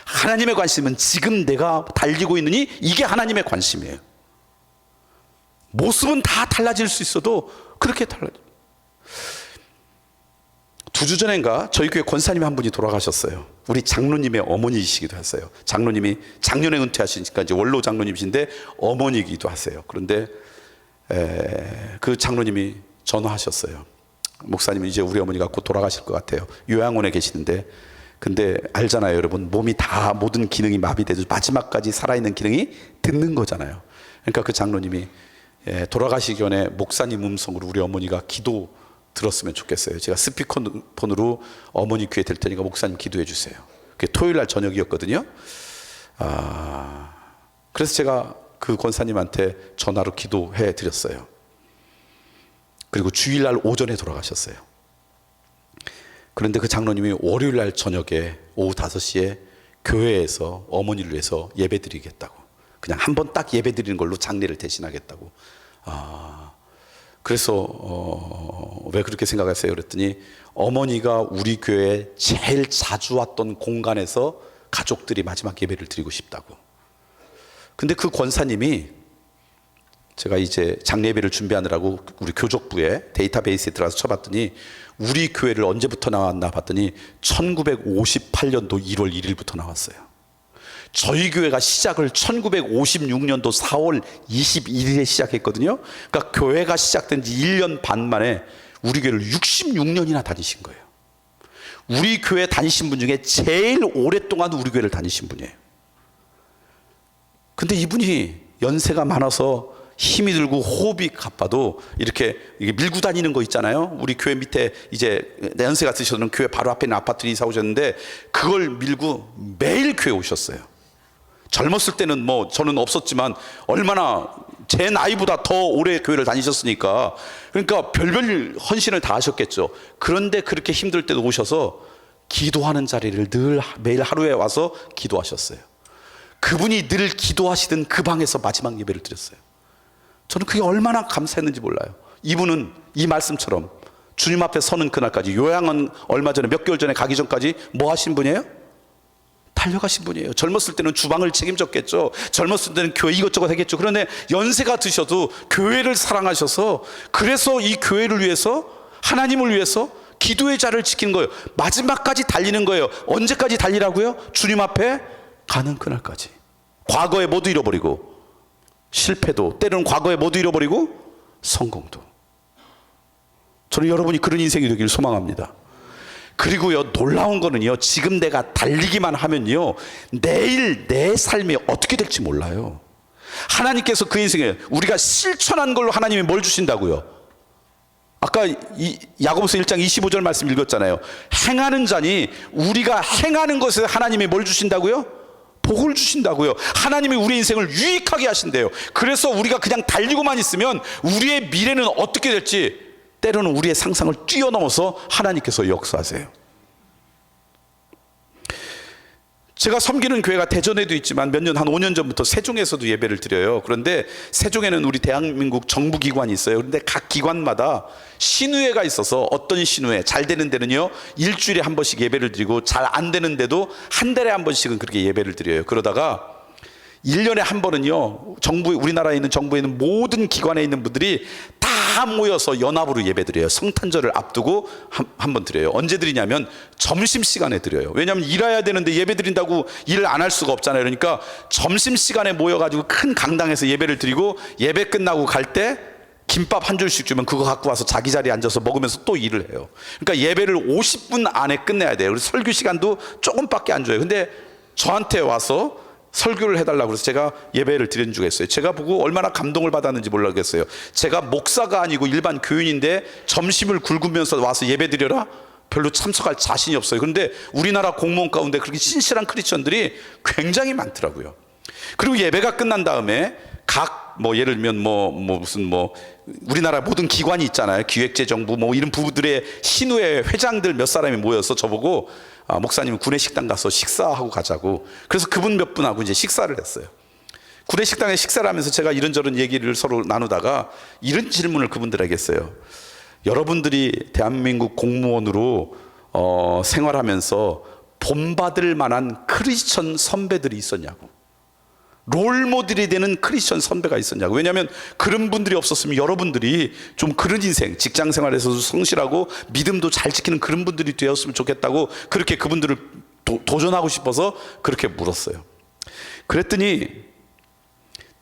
Speaker 1: 하나님의 관심은 지금 내가 달리고 있느니, 이게 하나님의 관심이에요. 모습은 다 달라질 수 있어도 그렇게 달라져. 2주 전인가 저희 교회 권사님 한 분이 돌아가셨어요. 우리 장로님의 어머니이시기도 하세요. 장로님이 작년에 은퇴하시니까 이제 원로 장로님이신데 어머니이기도 하세요. 그런데 그 장로님이 전화하셨어요. 목사님, 이제 우리 어머니가 곧 돌아가실 것 같아요. 요양원에 계시는데, 근데 알잖아요 여러분, 몸이 다 모든 기능이 마비돼서 마지막까지 살아있는 기능이 듣는 거잖아요. 그러니까 그 장로님이 돌아가시기 전에 목사님 음성으로 우리 어머니가 기도 들었으면 좋겠어요. 제가 스피커폰으로 어머니 귀에 댈 테니까 목사님 기도해 주세요. 그게 토요일 날 저녁이었거든요. 그래서 제가 그 권사님한테 전화로 기도해 드렸어요. 그리고 주일날 오전에 돌아가셨어요. 그런데 그 장로님이 월요일날 저녁에 오후 5시에 교회에서 어머니를 위해서 예배 드리겠다고, 그냥 한 번 딱 예배 드리는 걸로 장례를 대신하겠다고. 그래서 왜 그렇게 생각하세요? 그랬더니 어머니가 우리 교회에 제일 자주 왔던 공간에서 가족들이 마지막 예배를 드리고 싶다고. 근데 그 권사님이 제가 이제 장례 예배를 준비하느라고 우리 교족부에 데이터베이스에 들어가서 쳐봤더니 우리 교회를 언제부터 나왔나 봤더니 1958년도 1월 1일부터 나왔어요. 저희 교회가 시작을 1956년도 4월 21일에 시작했거든요. 그러니까 교회가 시작된 지 1년 반 만에 우리 교회를 66년이나 다니신 거예요. 우리 교회 다니신 분 중에 제일 오랫동안 우리 교회를 다니신 분이에요. 근데 이분이 연세가 많아서 힘이 들고 호흡이 가빠도 이렇게 밀고 다니는 거 있잖아요. 우리 교회 밑에 이제 연세가 드셔서는 교회 바로 앞에 있는 아파트에 이사 오셨는데 그걸 밀고 매일 교회 오셨어요. 젊었을 때는 뭐 저는 없었지만 얼마나 제 나이보다 더 오래 교회를 다니셨으니까 그러니까 별별 헌신을 다 하셨겠죠. 그런데 그렇게 힘들 때도 오셔서 기도하는 자리를 늘 매일 하루에 와서 기도하셨어요. 그분이 늘 기도하시던 그 방에서 마지막 예배를 드렸어요. 저는 그게 얼마나 감사했는지 몰라요. 이분은 이 말씀처럼 주님 앞에 서는 그날까지, 요양은 얼마 전에 몇 개월 전에 가기 전까지 뭐 하신 분이에요? 달려가신 분이에요. 젊었을 때는 주방을 책임졌겠죠. 젊었을 때는 교회 이것저것 하겠죠. 그런데 연세가 드셔도 교회를 사랑하셔서 그래서 이 교회를 위해서, 하나님을 위해서 기도의 자를 지키는 거예요. 마지막까지 달리는 거예요. 언제까지 달리라고요? 주님 앞에 가는 그날까지. 과거에 모두 잃어버리고 실패도, 때로는 과거에 모두 잃어버리고 성공도. 저는 여러분이 그런 인생이 되기를 소망합니다. 그리고요, 놀라운 거는요, 지금 내가 달리기만 하면요, 내일 내 삶이 어떻게 될지 몰라요. 하나님께서 그 인생에 우리가 실천한 걸로 하나님이 뭘 주신다고요? 아까 야고보서 1장 25절 말씀 읽었잖아요. 행하는 자니 우리가 행하는 것에 하나님이 뭘 주신다고요? 복을 주신다고요. 하나님이 우리 인생을 유익하게 하신대요. 그래서 우리가 그냥 달리고만 있으면 우리의 미래는 어떻게 될지 때로는 우리의 상상을 뛰어넘어서 하나님께서 역사하세요. 제가 섬기는 교회가 대전에도 있지만 몇 년, 한 5년 전부터 세종에서도 예배를 드려요. 그런데 세종에는 우리 대한민국 정부기관이 있어요. 그런데 각 기관마다 신우회가 있어서 어떤 신우회, 잘 되는 데는요, 일주일에 한 번씩 예배를 드리고 잘 안 되는 데도 한 달에 한 번씩은 그렇게 예배를 드려요. 그러다가 1년에 한 번은요, 우리나라에 있는 정부에 있는 모든 기관에 있는 분들이 다 모여서 연합으로 예배드려요. 성탄절을 앞두고 한 번 드려요. 언제 드리냐면 점심시간에 드려요. 왜냐하면 일해야 되는데 예배 드린다고 일을 안 할 수가 없잖아요. 그러니까 점심시간에 모여가지고 큰 강당에서 예배를 드리고 예배 끝나고 갈 때 김밥 한 줄씩 주면 그거 갖고 와서 자기 자리에 앉아서 먹으면서 또 일을 해요. 그러니까 예배를 50분 안에 끝내야 돼요. 그래서 설교 시간도 조금밖에 안 줘요. 근데 저한테 와서 설교를 해달라고 그래서 제가 예배를 드린 적이 있어요. 제가 보고 얼마나 감동을 받았는지 모르겠어요. 제가 목사가 아니고 일반 교인인데 점심을 굶으면서 와서 예배 드려라? 별로 참석할 자신이 없어요. 그런데 우리나라 공무원 가운데 그렇게 신실한 크리스천들이 굉장히 많더라고요. 그리고 예배가 끝난 다음에 예를 들면 우리나라 모든 기관이 있잖아요. 기획재정부 이런 부부들의 신우회 회장들 몇 사람이 모여서 저보고 목사님 구내식당 가서 식사하고 가자고. 그래서 그분 몇 분하고 이제 식사를 했어요. 구내식당에 식사를 하면서 제가 이런저런 얘기를 서로 나누다가 이런 질문을 그분들에게 했어요. 여러분들이 대한민국 공무원으로 생활하면서 본받을 만한 크리스천 선배들이 있었냐고. 롤모델이 되는 크리스천 선배가 있었냐고. 왜냐하면 그런 분들이 없었으면 여러분들이 좀 그런 인생, 직장 생활에서도 성실하고 믿음도 잘 지키는 그런 분들이 되었으면 좋겠다고 그렇게 그분들을 도전하고 싶어서 그렇게 물었어요. 그랬더니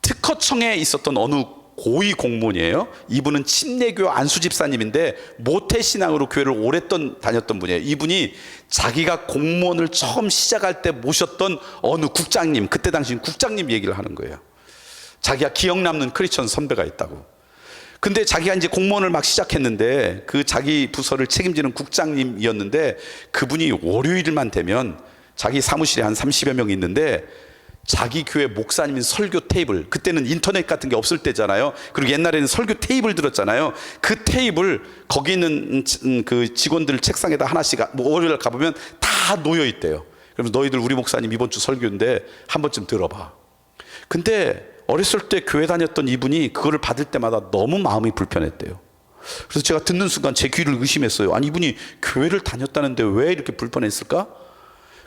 Speaker 1: 특허청에 있었던 어느 고위 공무원이에요. 이분은 침례교 안수 집사님인데 모태신앙으로 교회를 오래 다녔던 분이에요. 이분이 자기가 공무원을 처음 시작할 때 모셨던 어느 국장님, 그때 당시 국장님 얘기를 하는 거예요. 자기가 기억 남는 크리스천 선배가 있다고. 근데 자기가 이제 공무원을 막 시작했는데 그 자기 부서를 책임지는 국장님이었는데 그분이 월요일만 되면 자기 사무실에 한 30여 명이 있는데 자기 교회 목사님인 설교 테이블, 그때는 인터넷 같은 게 없을 때잖아요. 그리고 옛날에는 설교 테이블 들었잖아요. 그 테이블, 거기 있는 그 직원들 책상에다 하나씩 월요일 가보면 다 놓여 있대요. 그러면서 너희들 우리 목사님 이번 주 설교인데 한 번쯤 들어봐. 근데 어렸을 때 교회 다녔던 이분이 그거를 받을 때마다 너무 마음이 불편했대요. 그래서 제가 듣는 순간 제 귀를 의심했어요. 아니 이분이 교회를 다녔다는데 왜 이렇게 불편했을까?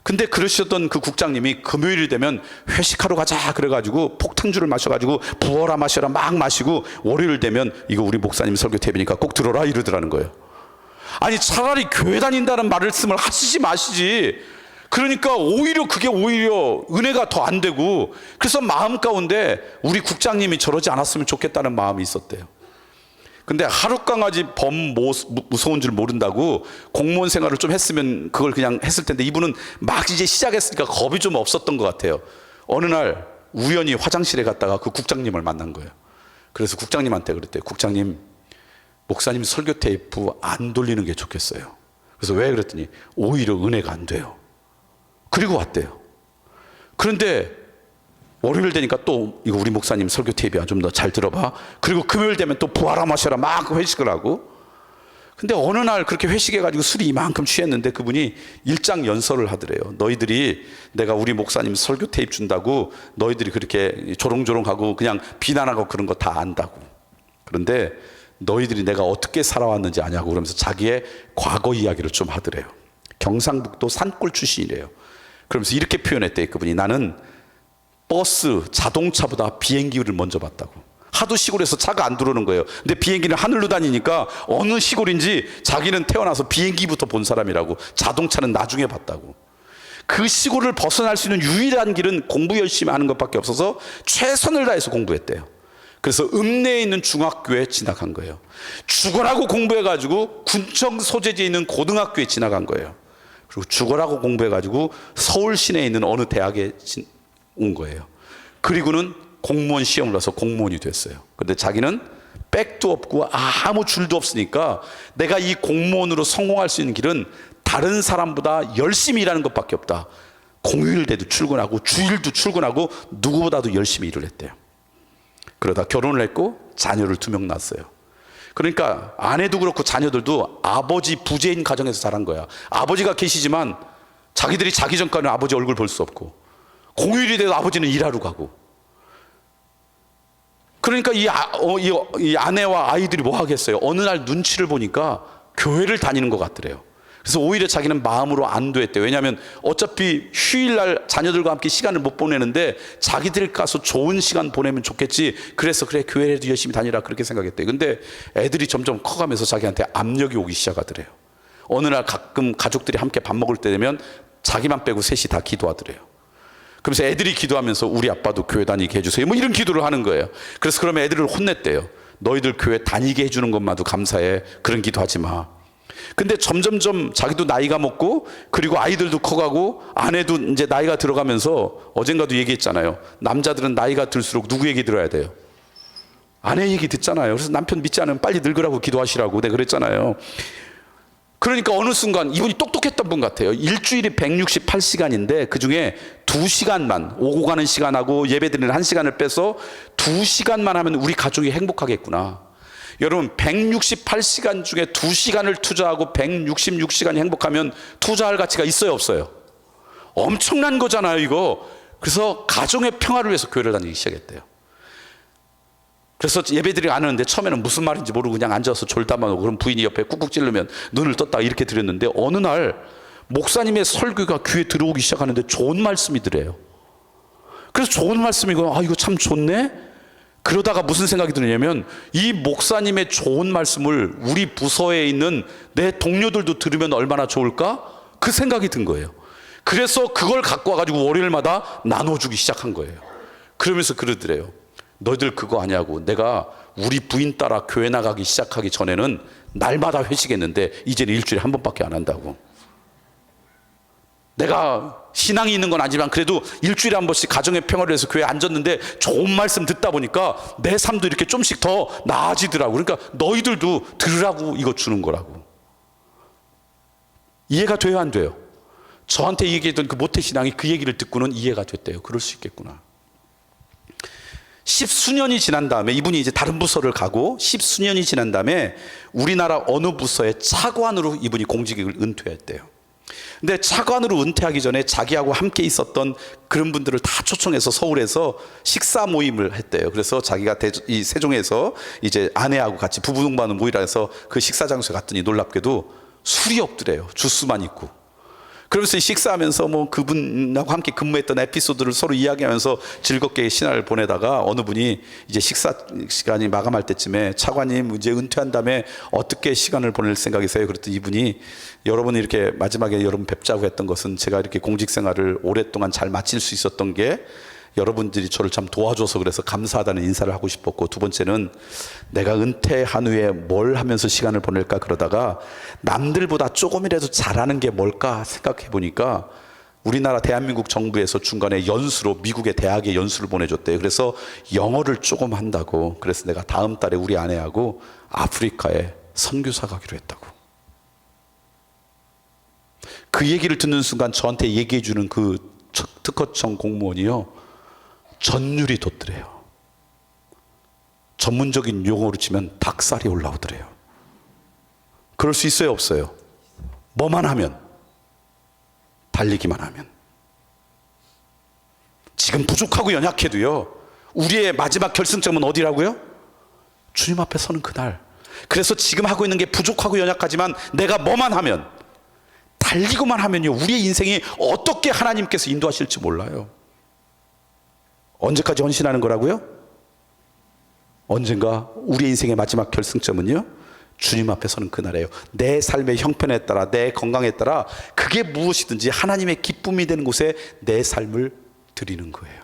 Speaker 1: 근데 그러셨던 그 국장님이 금요일이 되면 회식하러 가자 그래가지고 폭탄주를 마셔가지고 부어라 마셔라 막 마시고, 월요일 되면 이거 우리 목사님 설교 탭이니까 꼭 들어라 이러더라는 거예요. 아니 차라리 교회 다닌다는 말씀을 하시지 마시지. 그러니까 오히려 그게 오히려 은혜가 더 안 되고, 그래서 마음 가운데 우리 국장님이 저러지 않았으면 좋겠다는 마음이 있었대요. 근데 하룻강아지 범 무서운 줄 모른다고 공무원 생활을 좀 했으면 그걸 그냥 했을 텐데, 이분은 막 이제 시작했으니까 겁이 좀 없었던 것 같아요. 어느 날 우연히 화장실에 갔다가 그 국장님을 만난 거예요. 그래서 국장님한테 그랬대요. 국장님, 목사님 설교 테이프 안 돌리는 게 좋겠어요. 그래서 왜 그랬더니 오히려 은혜가 안 돼요. 그리고 왔대요. 그런데 월요일 되니까 또 이거 우리 목사님 설교 테이프야 좀 더 잘 들어봐. 그리고 금요일 되면 또 부하라 마셔라 막 회식을 하고. 근데 어느 날 그렇게 회식해가지고 술이 이만큼 취했는데 그분이 일장 연설을 하더래요. 너희들이 내가 우리 목사님 설교 테이프 준다고 너희들이 그렇게 조롱조롱하고 그냥 비난하고 그런 거 다 안다고. 그런데 너희들이 내가 어떻게 살아왔는지 아냐고 그러면서 자기의 과거 이야기를 좀 하더래요. 경상북도 산골 출신이래요. 그러면서 이렇게 표현했대요. 그분이 나는 버스, 자동차보다 비행기를 먼저 봤다고. 하도 시골에서 차가 안 들어오는 거예요. 근데 비행기는 하늘로 다니니까 어느 시골인지 자기는 태어나서 비행기부터 본 사람이라고, 자동차는 나중에 봤다고. 그 시골을 벗어날 수 있는 유일한 길은 공부 열심히 하는 것밖에 없어서 최선을 다해서 공부했대요. 그래서 읍내에 있는 중학교에 진학한 거예요. 죽어라고 공부해가지고 군청 소재지에 있는 고등학교에 진학한 거예요. 그리고 죽어라고 공부해가지고 서울 시내에 있는 어느 대학에 온 거예요. 그리고는 공무원 시험을 봐서 공무원이 됐어요. 그런데 자기는 백도 없고 아무 줄도 없으니까 내가 이 공무원으로 성공할 수 있는 길은 다른 사람보다 열심히 일하는 것밖에 없다. 공휴일 때도 출근하고 주일도 출근하고 누구보다도 열심히 일을 했대요. 그러다 결혼을 했고 자녀를 2명 낳았어요. 그러니까 아내도 그렇고 자녀들도 아버지 부재인 가정에서 자란 거야. 아버지가 계시지만 자기들이 자기 전까지는 아버지 얼굴 볼 수 없고, 공휴일이 돼도 아버지는 일하러 가고. 그러니까 이 아내와 아이들이 뭐 하겠어요? 어느 날 눈치를 보니까 교회를 다니는 것 같더래요. 그래서 오히려 자기는 마음으로 안도했대요. 왜냐하면 어차피 휴일날 자녀들과 함께 시간을 못 보내는데 자기들 가서 좋은 시간 보내면 좋겠지. 그래서 그래 교회에도 열심히 다니라 그렇게 생각했대요. 근데 애들이 점점 커가면서 자기한테 압력이 오기 시작하더래요. 어느 날 가끔 가족들이 함께 밥 먹을 때 되면 자기만 빼고 셋이 다 기도하더래요. 그러면서 애들이 기도하면서 우리 아빠도 교회 다니게 해주세요 뭐 이런 기도를 하는 거예요. 그래서 그러면 애들을 혼냈대요. 너희들 교회 다니게 해주는 것만도 감사해. 그런 기도하지 마. 근데 점점점 자기도 나이가 먹고, 그리고 아이들도 커가고, 아내도 이제 나이가 들어가면서, 어젠가도 얘기했잖아요. 남자들은 나이가 들수록 누구 얘기 들어야 돼요? 아내 얘기 듣잖아요. 그래서 남편 믿지 않으면 빨리 늙으라고 기도하시라고 내가 그랬잖아요. 그러니까 어느 순간 이분이 똑똑했던 분 같아요. 일주일이 168시간인데 그중에 2시간만, 오고 가는 시간하고 예배드리는 1시간을 빼서 2시간만 하면 우리 가족이 행복하겠구나. 여러분 168시간 중에 2시간을 투자하고 166시간이 행복하면 투자할 가치가 있어요 없어요? 엄청난 거잖아요 이거. 그래서 가정의 평화를 위해서 교회를 다니기 시작했대요. 그래서 예배드리고 안 하는데 처음에는 무슨 말인지 모르고 그냥 앉아서 졸다만 오고, 그럼 부인이 옆에 꾹꾹 찌르면 눈을 떴다 이렇게 드렸는데, 어느 날 목사님의 설교가 귀에 들어오기 시작하는데 좋은 말씀이더래요. 그래서 좋은 말씀이고, 아 이거 참 좋네. 그러다가 무슨 생각이 드냐면, 이 목사님의 좋은 말씀을 우리 부서에 있는 내 동료들도 들으면 얼마나 좋을까? 그 생각이 든 거예요. 그래서 그걸 갖고 와가지고 월요일마다 나눠주기 시작한 거예요. 그러면서 그러더래요. 너희들 그거 아냐고. 내가 우리 부인 따라 교회 나가기 시작하기 전에는 날마다 회식했는데 이제는 일주일에 한 번밖에 안 한다고. 내가 신앙이 있는 건 아니지만 그래도 일주일에 한 번씩 가정의 평화를 위해서 교회에 앉았는데 좋은 말씀 듣다 보니까 내 삶도 이렇게 좀씩 더 나아지더라고. 그러니까 너희들도 들으라고 이거 주는 거라고. 이해가 돼요 안 돼요? 저한테 얘기했던 그 모태신앙이 그 얘기를 듣고는 이해가 됐대요. 그럴 수 있겠구나. 10수년이 지난 다음에 이분이 이제 다른 부서를 가고 10수년이 지난 다음에 우리나라 어느 부서의 차관으로 이분이 공직을 은퇴했대요. 근데 차관으로 은퇴하기 전에 자기하고 함께 있었던 그런 분들을 다 초청해서 서울에서 식사 모임을 했대요. 그래서 자기가 이 세종에서 이제 아내하고 같이 부부 동반을 모이라 해서 그 식사 장소에 갔더니 놀랍게도 술이 없더래요. 주스만 있고. 그러면서 식사하면서 뭐 그분하고 함께 근무했던 에피소드를 서로 이야기하면서 즐겁게 신화를 보내다가 어느 분이 이제 식사 시간이 마감할 때쯤에 차관님 이제 은퇴한 다음에 어떻게 시간을 보낼 생각이세요? 그랬더니 이분이 여러분이 이렇게 마지막에 여러분 뵙자고 했던 것은 제가 이렇게 공직 생활을 오랫동안 잘 마칠 수 있었던 게 여러분들이 저를 참 도와줘서 그래서 감사하다는 인사를 하고 싶었고, 두 번째는 내가 은퇴한 후에 뭘 하면서 시간을 보낼까 그러다가 남들보다 조금이라도 잘하는 게 뭘까 생각해 보니까 우리나라 대한민국 정부에서 중간에 연수로 미국의 대학에 연수를 보내줬대요. 그래서 영어를 조금 한다고. 그래서 내가 다음 달에 우리 아내하고 아프리카에 선교사 가기로 했다고. 그 얘기를 듣는 순간 저한테 얘기해 주는 그 특허청 공무원이요, 전율이 돋더래요. 전문적인 용어로 치면 닭살이 올라오더래요. 그럴 수 있어요, 없어요? 뭐만 하면, 달리기만 하면. 지금 부족하고 연약해도요, 우리의 마지막 결승점은 어디라고요? 주님 앞에 서는 그날. 그래서 지금 하고 있는 게 부족하고 연약하지만 내가 뭐만 하면, 달리고만 하면요, 우리의 인생이 어떻게 하나님께서 인도하실지 몰라요. 언제까지 헌신하는 거라고요? 언젠가 우리의 인생의 마지막 결승점은요, 주님 앞에 서는 그날이에요. 내 삶의 형편에 따라, 내 건강에 따라 그게 무엇이든지 하나님의 기쁨이 되는 곳에 내 삶을 드리는 거예요.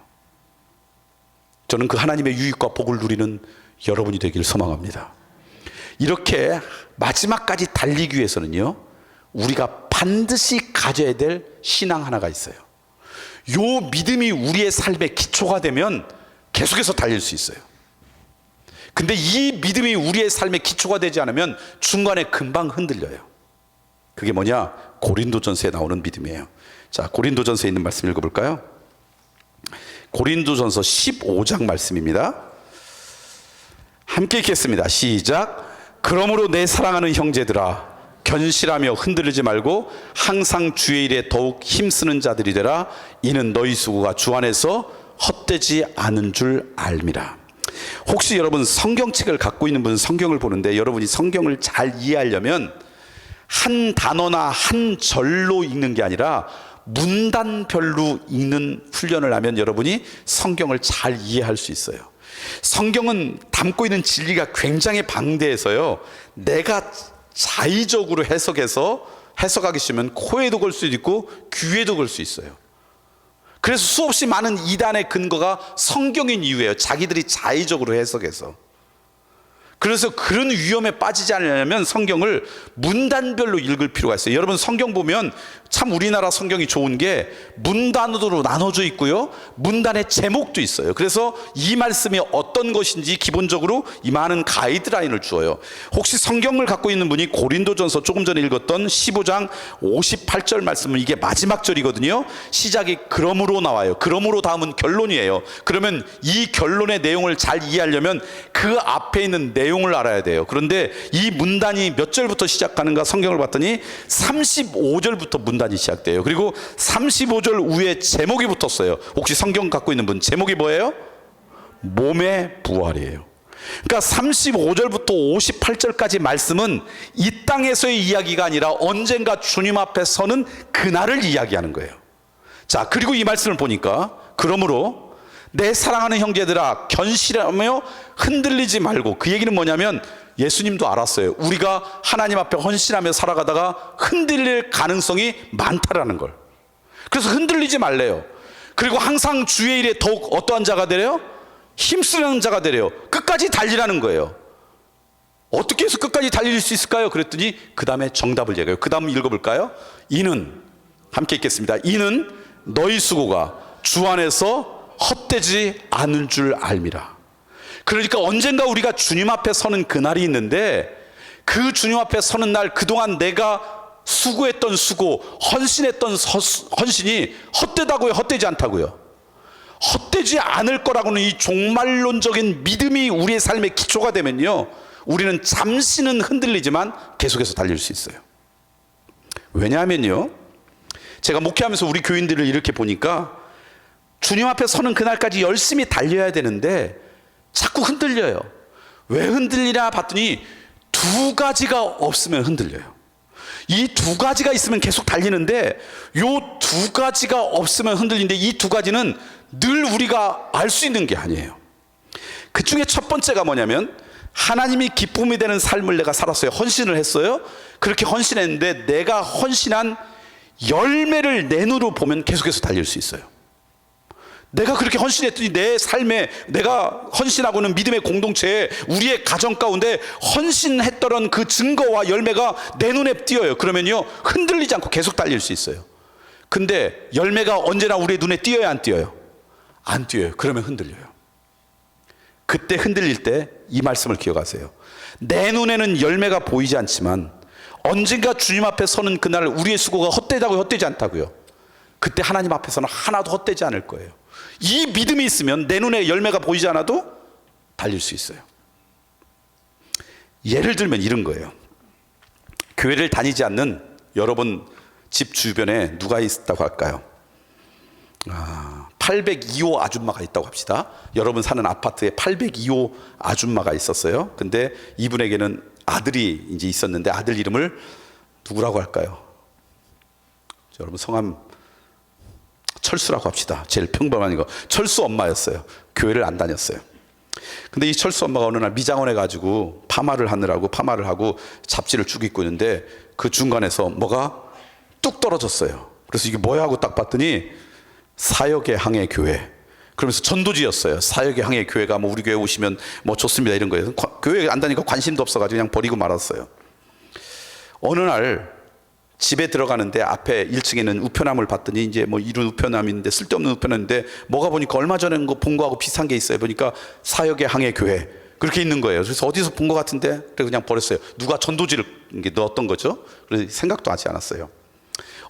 Speaker 1: 저는 그 하나님의 유익과 복을 누리는 여러분이 되기를 소망합니다. 이렇게 마지막까지 달리기 위해서는요, 우리가 반드시 가져야 될 신앙 하나가 있어요. 요 믿음이 우리의 삶의 기초가 되면 계속해서 달릴 수 있어요. 근데 이 믿음이 우리의 삶의 기초가 되지 않으면 중간에 금방 흔들려요. 그게 뭐냐? 고린도전서에 나오는 믿음이에요. 자, 고린도전서에 있는 말씀 읽어볼까요? 고린도전서 15장 말씀입니다. 함께 읽겠습니다. 시작. 그러므로 내 사랑하는 형제들아, 견실하며 흔들리지 말고 항상 주의 일에 더욱 힘쓰는 자들이 되라. 이는 너희 수고가 주 안에서 헛되지 않은 줄 알미라. 혹시 여러분 성경책을 갖고 있는 분, 성경을 보는데 여러분이 성경을 잘 이해하려면 한 단어나 한 절로 읽는 게 아니라 문단별로 읽는 훈련을 하면 여러분이 성경을 잘 이해할 수 있어요. 성경은 담고 있는 진리가 굉장히 방대해서요, 내가 자의적으로 해석하기 싫으면 코에도 걸 수도 있고 귀에도 걸 수 있어요. 그래서 수없이 많은 이단의 근거가 성경인 이유예요. 자기들이 자의적으로 해석해서. 그래서 그런 위험에 빠지지 않으려면 성경을 문단별로 읽을 필요가 있어요. 여러분 성경 보면 참 우리나라 성경이 좋은 게 문단으로 나눠져 있고요, 문단의 제목도 있어요. 그래서 이 말씀이 어떤 것인지 기본적으로 이 많은 가이드라인을 주어요. 혹시 성경을 갖고 있는 분이 고린도전서 조금 전에 읽었던 15장 58절 말씀은 이게 마지막 절이거든요. 시작이 그러므로 나와요. 그러므로 다음은 결론이에요. 그러면 이 결론의 내용을 잘 이해하려면 그 앞에 있는 내용을 알아야 돼요. 그런데 이 문단이 몇 절부터 시작하는가 성경을 봤더니 35절부터 문단이 시작돼요. 그리고 35절 위에 제목이 붙었어요. 혹시 성경 갖고 있는 분, 제목이 뭐예요? 몸의 부활이에요. 그러니까 35절부터 58절까지 말씀은 이 땅에서의 이야기가 아니라 언젠가 주님 앞에 서는 그날을 이야기하는 거예요. 자, 그리고 이 말씀을 보니까 그러므로 내 사랑하는 형제들아, 견실하며 흔들리지 말고, 그 얘기는 뭐냐면 예수님도 알았어요. 우리가 하나님 앞에 헌신하며 살아가다가 흔들릴 가능성이 많다라는 걸. 그래서 흔들리지 말래요. 그리고 항상 주의 일에 더욱 어떠한 자가 되래요? 힘쓰는 자가 되래요. 끝까지 달리라는 거예요. 어떻게 해서 끝까지 달릴 수 있을까요? 그랬더니 그 다음에 정답을 얘기해요. 그 다음 읽어볼까요? 이는, 함께 읽겠습니다. 이는 너희 수고가 주 안에서 헛되지 않은 줄 알미라. 그러니까 언젠가 우리가 주님 앞에 서는 그날이 있는데, 그 주님 앞에 서는 날, 그동안 내가 수고했던 수고, 헌신했던 헌신이 헛되다고요? 헛되지 않다고요? 헛되지 않을 거라고는 이 종말론적인 믿음이 우리의 삶의 기초가 되면요, 우리는 잠시는 흔들리지만 계속해서 달릴 수 있어요. 왜냐하면요, 제가 목회하면서 우리 교인들을 이렇게 보니까 주님 앞에 서는 그날까지 열심히 달려야 되는데 자꾸 흔들려요. 왜 흔들리나 봤더니 두 가지가 없으면 흔들려요. 이 두 가지가 있으면 계속 달리는데 요 두 가지가 없으면 흔들리는데 이 두 가지는 늘 우리가 알 수 있는 게 아니에요. 그 중에 첫 번째가 뭐냐면 하나님이 기쁨이 되는 삶을 내가 살았어요. 헌신을 했어요. 그렇게 헌신했는데 내가 헌신한 열매를 내 눈으로 보면 계속해서 달릴 수 있어요. 내가 그렇게 헌신했더니 내 삶에, 내가 헌신하고는 믿음의 공동체에, 우리의 가정 가운데 헌신했던 그 증거와 열매가 내 눈에 띄어요. 그러면요 흔들리지 않고 계속 달릴 수 있어요. 근데 열매가 언제나 우리의 눈에 띄어요, 안 띄어요? 안 띄어요. 그러면 흔들려요. 그때 흔들릴 때 이 말씀을 기억하세요. 내 눈에는 열매가 보이지 않지만 언젠가 주님 앞에 서는 그날 우리의 수고가 헛되다고, 헛되지 않다고요. 그때 하나님 앞에서는 하나도 헛되지 않을 거예요. 이 믿음이 있으면 내 눈에 열매가 보이지 않아도 달릴 수 있어요. 예를 들면 이런 거예요. 교회를 다니지 않는 여러분 집 주변에 누가 있다고 할까요? 802호 아줌마가 있다고 합시다. 여러분 사는 아파트에 802호 아줌마가 있었어요. 근데 이분에게는 아들이 이제 있었는데 아들 이름을 누구라고 할까요? 여러분 성함 철수라고 합시다. 제일 평범한 거. 철수 엄마였어요. 교회를 안 다녔어요. 근데 이 철수 엄마가 어느 날 미장원에 가지고 파마를 하고 잡지를 쭉 읽고 있는데 그 중간에서 뭐가 뚝 떨어졌어요. 그래서 이게 뭐야 하고 딱 봤더니 사역의 항해 교회. 그러면서 전도지였어요. 사역의 항해 교회가 뭐 우리 교회 오시면 뭐 좋습니다 이런 거예요. 교회 안 다니까 관심도 없어가지고 그냥 버리고 말았어요. 어느 날 집에 들어가는데 앞에 1층에는 우편함을 봤더니 이제 뭐 이런 우편함인데 쓸데없는 우편함인데 뭐가 보니까 얼마 전에 본 거하고 비슷한 게 있어요. 보니까 사역의 항해 교회 그렇게 있는 거예요. 그래서 어디서 본 것 같은데 그래서 그냥 버렸어요. 누가 전도지를 넣었던 거죠. 그래서 생각도 하지 않았어요.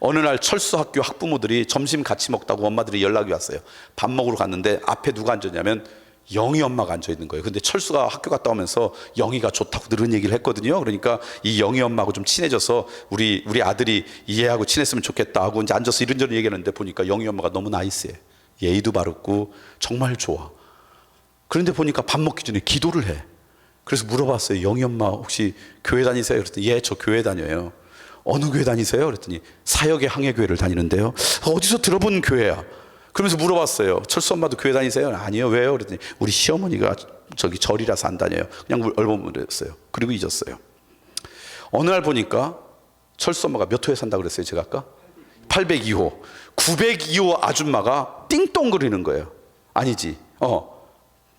Speaker 1: 어느 날 철수학교 학부모들이 점심 같이 먹다고 엄마들이 연락이 왔어요. 밥 먹으러 갔는데 앞에 누가 앉았냐면 영희 엄마가 앉아 있는 거예요. 근데 철수가 학교 갔다 오면서 영희가 좋다고 늘은 얘기를 했거든요. 그러니까 이 영희 엄마하고 좀 친해져서 우리 아들이 이해하고 친했으면 좋겠다 하고 이제 앉아서 이런저런 얘기하는데 보니까 영희 엄마가 너무 나이스해. 예의도 바르고 정말 좋아. 그런데 보니까 밥 먹기 전에 기도를 해. 그래서 물어봤어요. 영희 엄마 혹시 교회 다니세요? 그랬더니 예, 저 교회 다녀요. 어느 교회 다니세요? 그랬더니 사역의 항해교회를 다니는데요. 어디서 들어본 교회야? 그러면서 물어봤어요. 철수 엄마도 교회 다니세요? 아니요. 왜요? 그랬더니 우리 시어머니가 저기 절이라서 안 다녀요. 그냥 얼버무렸어요. 그리고 잊었어요. 어느 날 보니까 철수 엄마가 몇 호에 산다고 그랬어요? 제가 아까? 802호. 902호 아줌마가 띵똥거리는 거예요. 아니지.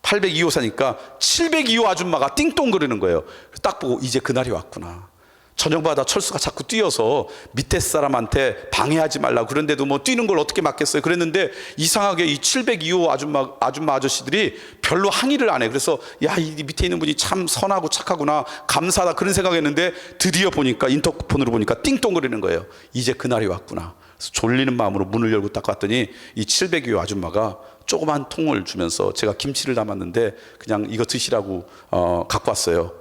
Speaker 1: 802호 사니까 702호 아줌마가 띵똥거리는 거예요. 딱 보고 이제 그날이 왔구나. 저녁마다 철수가 자꾸 뛰어서 밑에 사람한테 방해하지 말라고 그런데도 뭐 뛰는 걸 어떻게 막겠어요. 그랬는데 이상하게 이 702호 아줌마 아저씨들이 별로 항의를 안 해. 그래서 야, 이 밑에 있는 분이 참 선하고 착하구나, 감사하다 그런 생각했는데 드디어 보니까 인터폰으로 보니까 띵똥거리는 거예요. 이제 그날이 왔구나. 그래서 졸리는 마음으로 문을 열고 딱 봤더니 이 702호 아줌마가 조그만 통을 주면서 제가 김치를 담았는데 그냥 이거 드시라고 갖고 왔어요.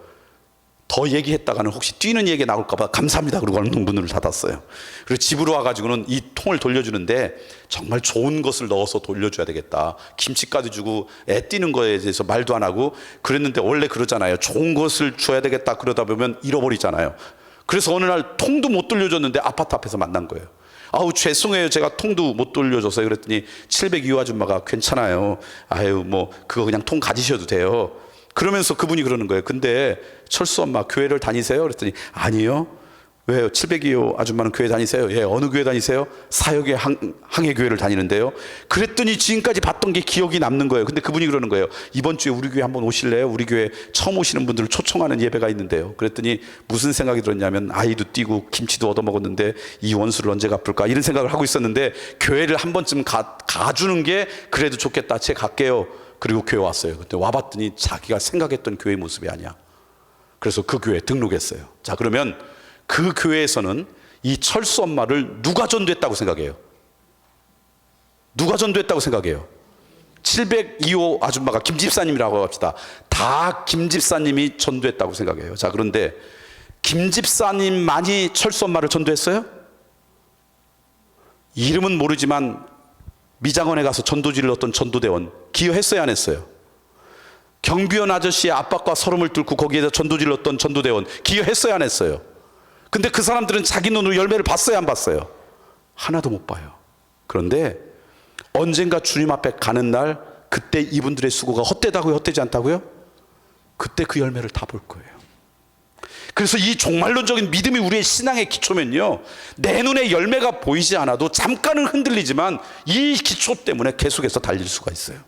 Speaker 1: 더 얘기했다가는 혹시 뛰는 얘기가 나올까봐 감사합니다 그러고 문을 닫았어요. 그리고 집으로 와가지고는 이 통을 돌려주는데 정말 좋은 것을 넣어서 돌려줘야 되겠다. 김치까지 주고 애 뛰는 거에 대해서 말도 안 하고 그랬는데 원래 그러잖아요. 좋은 것을 줘야 되겠다 그러다 보면 잃어버리잖아요. 그래서 어느 날 통도 못 돌려줬는데 아파트 앞에서 만난 거예요. 아우 죄송해요. 제가 통도 못 돌려줘서요. 그랬더니 702호 아줌마가 괜찮아요. 아유 뭐 그거 그냥 통 가지셔도 돼요. 그러면서 그분이 그러는 거예요. 근데 철수 엄마 교회를 다니세요? 그랬더니 아니요. 왜요? 702호 아줌마는 교회 다니세요? 예. 어느 교회 다니세요? 사역의 항해교회를 다니는데요. 그랬더니 지금까지 봤던 게 기억이 남는 거예요. 근데 그분이 그러는 거예요. 이번 주에 우리 교회 한번 오실래요? 우리 교회 처음 오시는 분들을 초청하는 예배가 있는데요. 그랬더니 무슨 생각이 들었냐면 아이도 뛰고 김치도 얻어먹었는데 이 원수를 언제 갚을까 이런 생각을 하고 있었는데 교회를 한 번쯤 가주는 게 그래도 좋겠다. 제가 갈게요. 그리고 교회 왔어요. 그때 와봤더니 자기가 생각했던 교회 모습이 아니야. 그래서 그 교회에 등록했어요. 자, 그러면 그 교회에서는 이 철수 엄마를 누가 전도했다고 생각해요? 누가 전도했다고 생각해요? 702호 아줌마가 김집사님이라고 합시다. 다 김집사님이 전도했다고 생각해요. 자, 그런데 김집사님만이 철수 엄마를 전도했어요? 이름은 모르지만 미장원에 가서 전도지를 넣었던 전도대원 기여했어요, 안 했어요? 경비원 아저씨의 압박과 서름을 뚫고 거기에다 전도지를 넣었던 전도대원 기여했어요, 안 했어요? 근데 그 사람들은 자기 눈으로 열매를 봤어요, 안 봤어요? 하나도 못 봐요. 그런데 언젠가 주님 앞에 가는 날, 그때 이분들의 수고가 헛되다고요, 헛되지 않다고요? 그때 그 열매를 다 볼 거예요. 그래서 이 종말론적인 믿음이 우리의 신앙의 기초면요, 내 눈에 열매가 보이지 않아도 잠깐은 흔들리지만 이 기초 때문에 계속해서 달릴 수가 있어요.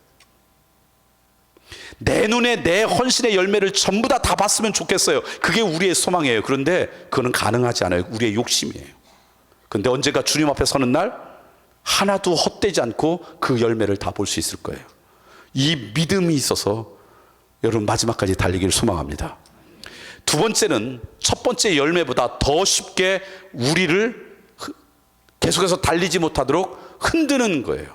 Speaker 1: 내 눈에 내 헌신의 열매를 전부 다 봤으면 좋겠어요. 그게 우리의 소망이에요. 그런데 그거는 가능하지 않아요. 우리의 욕심이에요. 그런데 언젠가 주님 앞에 서는 날 하나도 헛되지 않고 그 열매를 다 볼 수 있을 거예요. 이 믿음이 있어서 여러분 마지막까지 달리기를 소망합니다. 두 번째는 첫 번째 열매보다 더 쉽게 우리를 계속해서 달리지 못하도록 흔드는 거예요.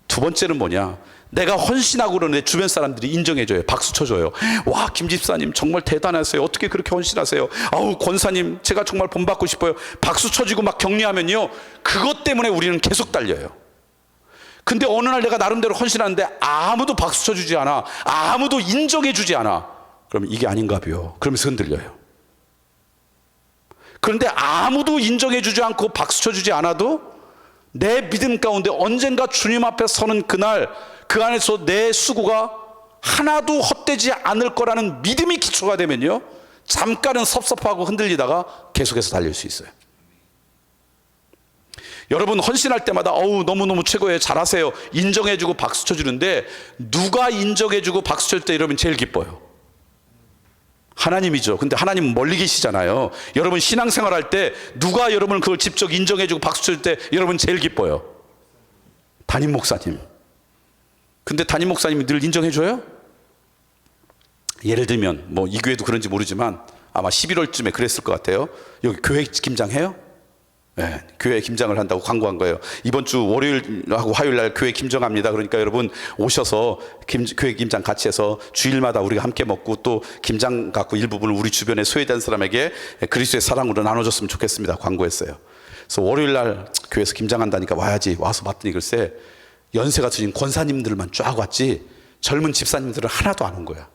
Speaker 1: 두 번째는 뭐냐? 내가 헌신하고 그러는데 주변 사람들이 인정해줘요. 박수 쳐줘요. 와, 김 집사님 정말 대단하세요. 어떻게 그렇게 헌신하세요? 아우, 권사님 제가 정말 본받고 싶어요. 박수 쳐주고 막 격려하면요, 그것 때문에 우리는 계속 달려요. 근데 어느 날 내가 나름대로 헌신하는데 아무도 박수 쳐주지 않아, 아무도 인정해주지 않아. 그럼 이게 아닌가 봐요. 그러면서 흔들려요. 그런데 아무도 인정해주지 않고 박수 쳐주지 않아도 내 믿음 가운데 언젠가 주님 앞에 서는 그날, 그 안에서 내 수고가 하나도 헛되지 않을 거라는 믿음이 기초가 되면요, 잠깐은 섭섭하고 흔들리다가 계속해서 달릴 수 있어요. 여러분 헌신할 때마다 어우 너무너무 최고예요, 잘하세요, 인정해주고 박수 쳐주는데 누가 인정해주고 박수 칠 때 여러분 제일 기뻐요? 하나님이죠. 근데 하나님은 멀리 계시잖아요. 여러분 신앙생활 할 때 누가 여러분을 그걸 직접 인정해주고 박수 칠 때 여러분 제일 기뻐요? 담임 목사님. 근데 담임 목사님이 늘 인정해줘요? 예를 들면 뭐 이 교회도 그런지 모르지만 아마 11월쯤에 그랬을 것 같아요. 여기 교회 김장해요? 네, 교회 김장을 한다고 광고한 거예요. 이번 주 월요일하고 화요일 날 교회 김장합니다. 그러니까 여러분 오셔서 교회 김장 같이 해서 주일마다 우리가 함께 먹고 또 김장 갖고 일부분을 우리 주변에 소외된 사람에게 그리스도의 사랑으로 나눠줬으면 좋겠습니다. 광고했어요. 그래서 월요일 날 교회에서 김장한다니까 와야지. 와서 봤더니 글쎄 연세가 드신 권사님들만 쫙 왔지 젊은 집사님들은 하나도 안 온 거야.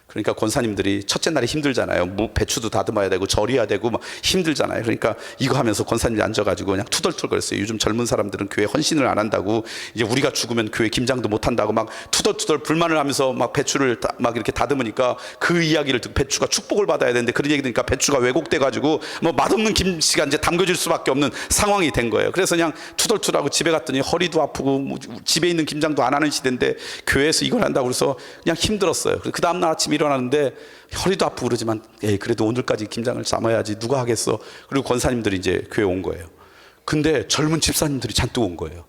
Speaker 1: 그러니까 권사님들이 첫째 날이 힘들잖아요. 배추도 다듬어야 되고 절여야 되고 막 힘들잖아요. 그러니까 이거 하면서 권사님이 앉아가지고 그냥 투덜투덜거렸어요. 요즘 젊은 사람들은 교회 헌신을 안 한다고, 이제 우리가 죽으면 교회 김장도 못 한다고 막 투덜투덜 불만을 하면서 막 배추를 막 이렇게 다듬으니까 그 이야기를 듣고 배추가 축복을 받아야 되는데 그런 얘기 들으니까 배추가 왜곡돼가지고 뭐 맛없는 김치가 이제 담겨질 수밖에 없는 상황이 된 거예요. 그래서 그냥 투덜투덜하고 집에 갔더니 허리도 아프고 뭐 집에 있는 김장도 안 하는 시대인데 교회에서 이걸 한다고 그래서 그냥 힘들었어요. 그 다음날 아침에 일어나는데 허리도 아프고 그러지만 에이 그래도 오늘까지 김장을 삼아야지 누가 하겠어. 그리고 권사님들이 이제 교회 온 거예요. 근데 젊은 집사님들이 잔뜩 온 거예요.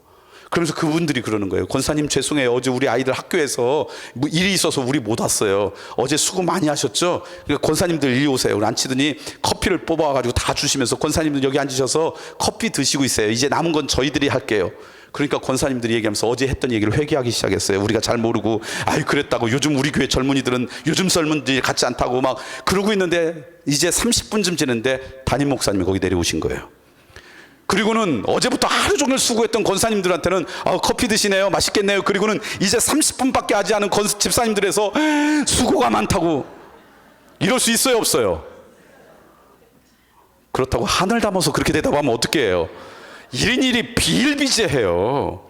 Speaker 1: 그러면서 그분들이 그러는 거예요. 권사님 죄송해요. 어제 우리 아이들 학교에서 뭐 일이 있어서 우리 못 왔어요. 어제 수고 많이 하셨죠? 그러니까 권사님들 이리 오세요. 앉히더니 커피를 뽑아가지고 다 주시면서 권사님들 여기 앉으셔서 커피 드시고 있어요. 이제 남은 건 저희들이 할게요. 그러니까 권사님들이 얘기하면서 어제 했던 얘기를 회개하기 시작했어요. 우리가 잘 모르고 아이 그랬다고, 요즘 우리 교회 젊은이들은 요즘 젊은이들이 같지 않다고 막 그러고 있는데 이제 30분쯤 지났는데 담임 목사님이 거기 내려오신 거예요. 그리고는 어제부터 하루 종일 수고했던 권사님들한테는 커피 드시네요, 맛있겠네요. 그리고는 이제 30분밖에 하지 않은 집사님들에서 수고가 많다고. 이럴 수 있어요, 없어요? 그렇다고 하늘 담아서 그렇게 대답하면 어떻게 해요? 일인일이 비일비재해요.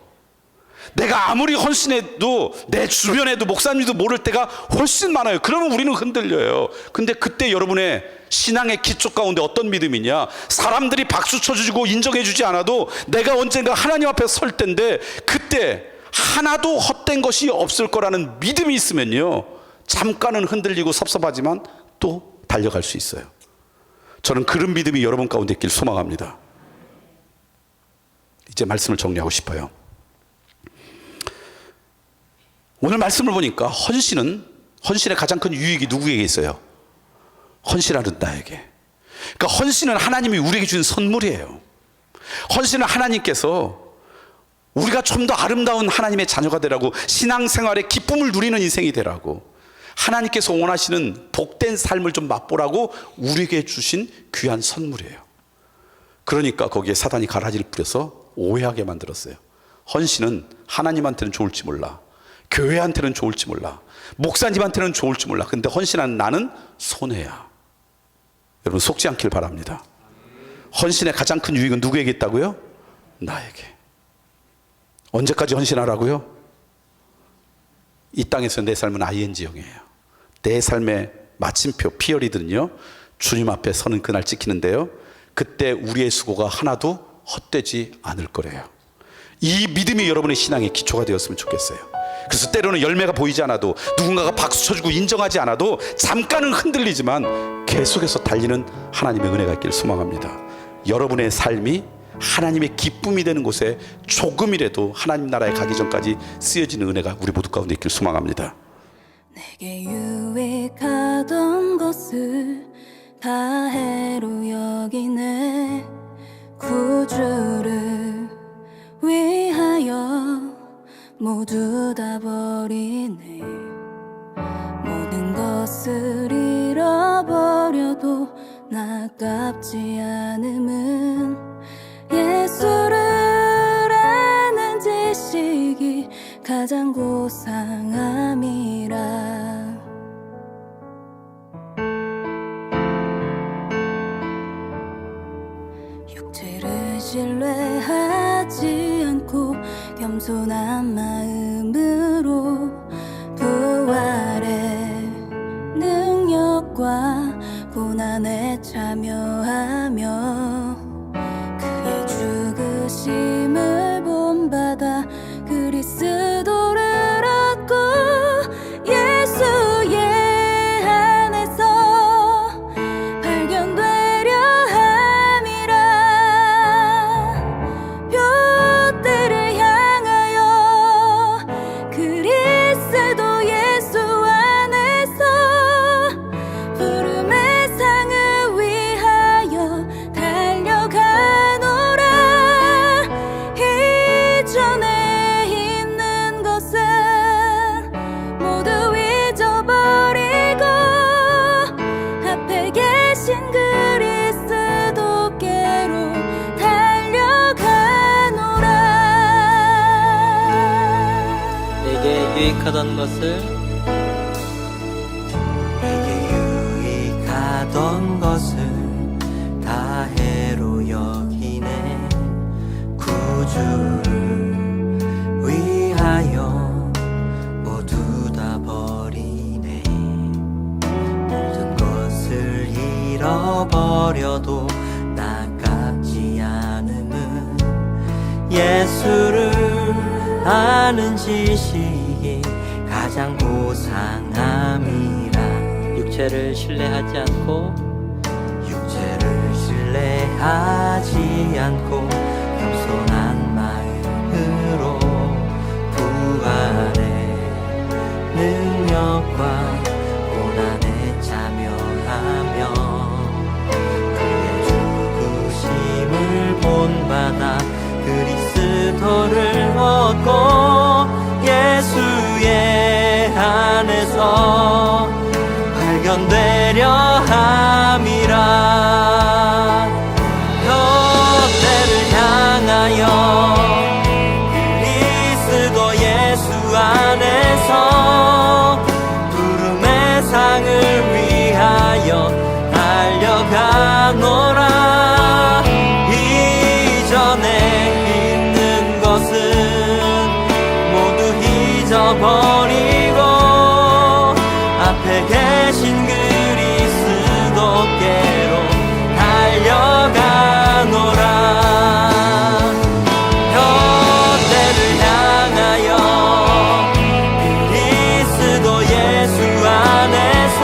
Speaker 1: 내가 아무리 헌신해도 내 주변에도 목사님도 모를 때가 훨씬 많아요. 그러면 우리는 흔들려요. 근데 그때 여러분의 신앙의 기초 가운데 어떤 믿음이냐? 사람들이 박수 쳐주고 인정해주지 않아도 내가 언젠가 하나님 앞에 설 때인데 그때 하나도 헛된 것이 없을 거라는 믿음이 있으면요, 잠깐은 흔들리고 섭섭하지만 또 달려갈 수 있어요. 저는 그런 믿음이 여러분 가운데 있길 소망합니다. 이제 말씀을 정리하고 싶어요. 오늘 말씀을 보니까 헌신의 가장 큰 유익이 누구에게 있어요? 헌신하는 나에게. 그러니까 헌신은 하나님이 우리에게 준 선물이에요. 헌신은 하나님께서 우리가 좀 더 아름다운 하나님의 자녀가 되라고, 신앙생활의 기쁨을 누리는 인생이 되라고, 하나님께서 원하시는 복된 삶을 좀 맛보라고 우리에게 주신 귀한 선물이에요. 그러니까 거기에 사단이 가라지를 뿌려서 오해하게 만들었어요. 헌신은 하나님한테는 좋을지 몰라, 교회한테는 좋을지 몰라, 목사님한테는 좋을지 몰라, 근데 헌신하는 나는 손해야. 여러분 속지 않길 바랍니다. 헌신의 가장 큰 유익은 누구에게 있다고요? 나에게. 언제까지 헌신하라고요? 이 땅에서 내 삶은 ING형이에요. 내 삶의 마침표 피어리드는요, 주님 앞에 서는 그날 찍히는데요, 그때 우리의 수고가 하나도 헛되지 않을 거래요. 이 믿음이 여러분의 신앙의 기초가 되었으면 좋겠어요. 그래서 때로는 열매가 보이지 않아도, 누군가가 박수 쳐주고 인정하지 않아도 잠깐은 흔들리지만 계속해서 달리는 하나님의 은혜가 있기를 소망합니다. 여러분의 삶이 하나님의 기쁨이 되는 곳에 조금이라도 하나님 나라에 가기 전까지 쓰여지는 은혜가 우리 모두 가운데 있기를 소망합니다.
Speaker 2: 내게 유익하던 것을 다 해로 여기네. 구주를 위하여 모두 다 버리네. 모든 것을 잃어버려도 아깝지 않음은 예수를 아는 지식이 가장 고상함이라. 육체를 신뢰하지 않고 겸손한 마음으로 부활의 능력과 고난에 참여하며 그의 죽으심을 본받아 그리스도를 얻고 예수의 안에서 발견되려 함이라. 뼈대를 향하여 그리스도 예수 안에서 부름의 상을 위하여 달려가노라. 이전에 있는 것은 모두 잊어버리고 앞에 계신 그리스도께로 달려가노라.
Speaker 3: 내게 유익하던 것을
Speaker 4: 다 해로 여기네. 구주를 위하여 모두 다 버리네. 모든 것을 잃어버려도 아깝지 않음은 예수를 아는 지식이 가장 고상함이라.
Speaker 3: 육체를 신뢰하지 않고
Speaker 4: 신뢰하지 않고 겸손한 마음으로 부활의 능력과 고난에 참여하며 그의 죽으심을 본받아 그리스도를 얻고 예수의 안에서 발견되려 함이라. 뼈대를 향하여 그리스도 예수 안에서 부름의 상을 위하여 달려가노라. 이전에 있는 것은 모두 잊어버리고 앞에 계신 그리스도께로 달려가노라. 뼈대를 향하여 그리스도 예수 안에서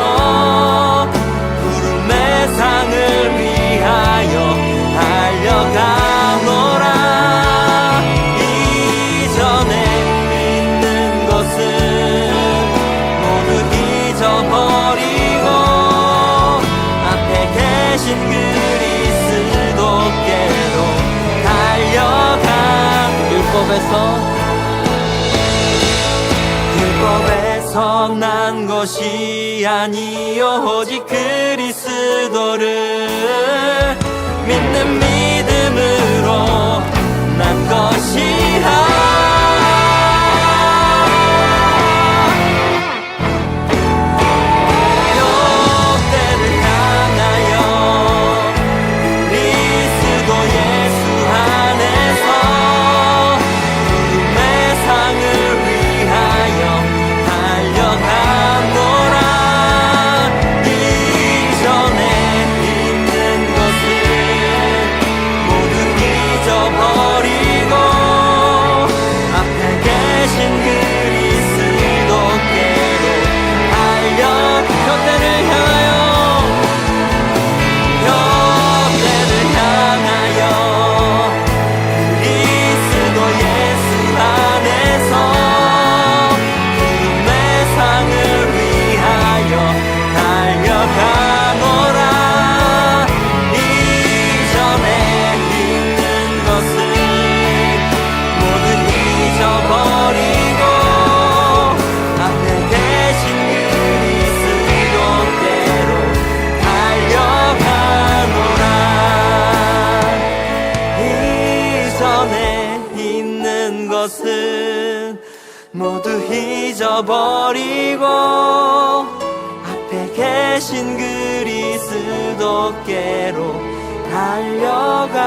Speaker 4: 부름의 상을 위하여 달려가노라. 이전에 있는 것은 모두 잊어버리고 앞에 계신 그리스도께로 달려가. 율법에서 난 것이 아니요 오직 그리스도를 믿는 믿음으로 난 것이라. 뼈대를 향하여 그리스도 있는 것은 모두 잊어버리고 앞에 계신 그리스도께로 달려가노라.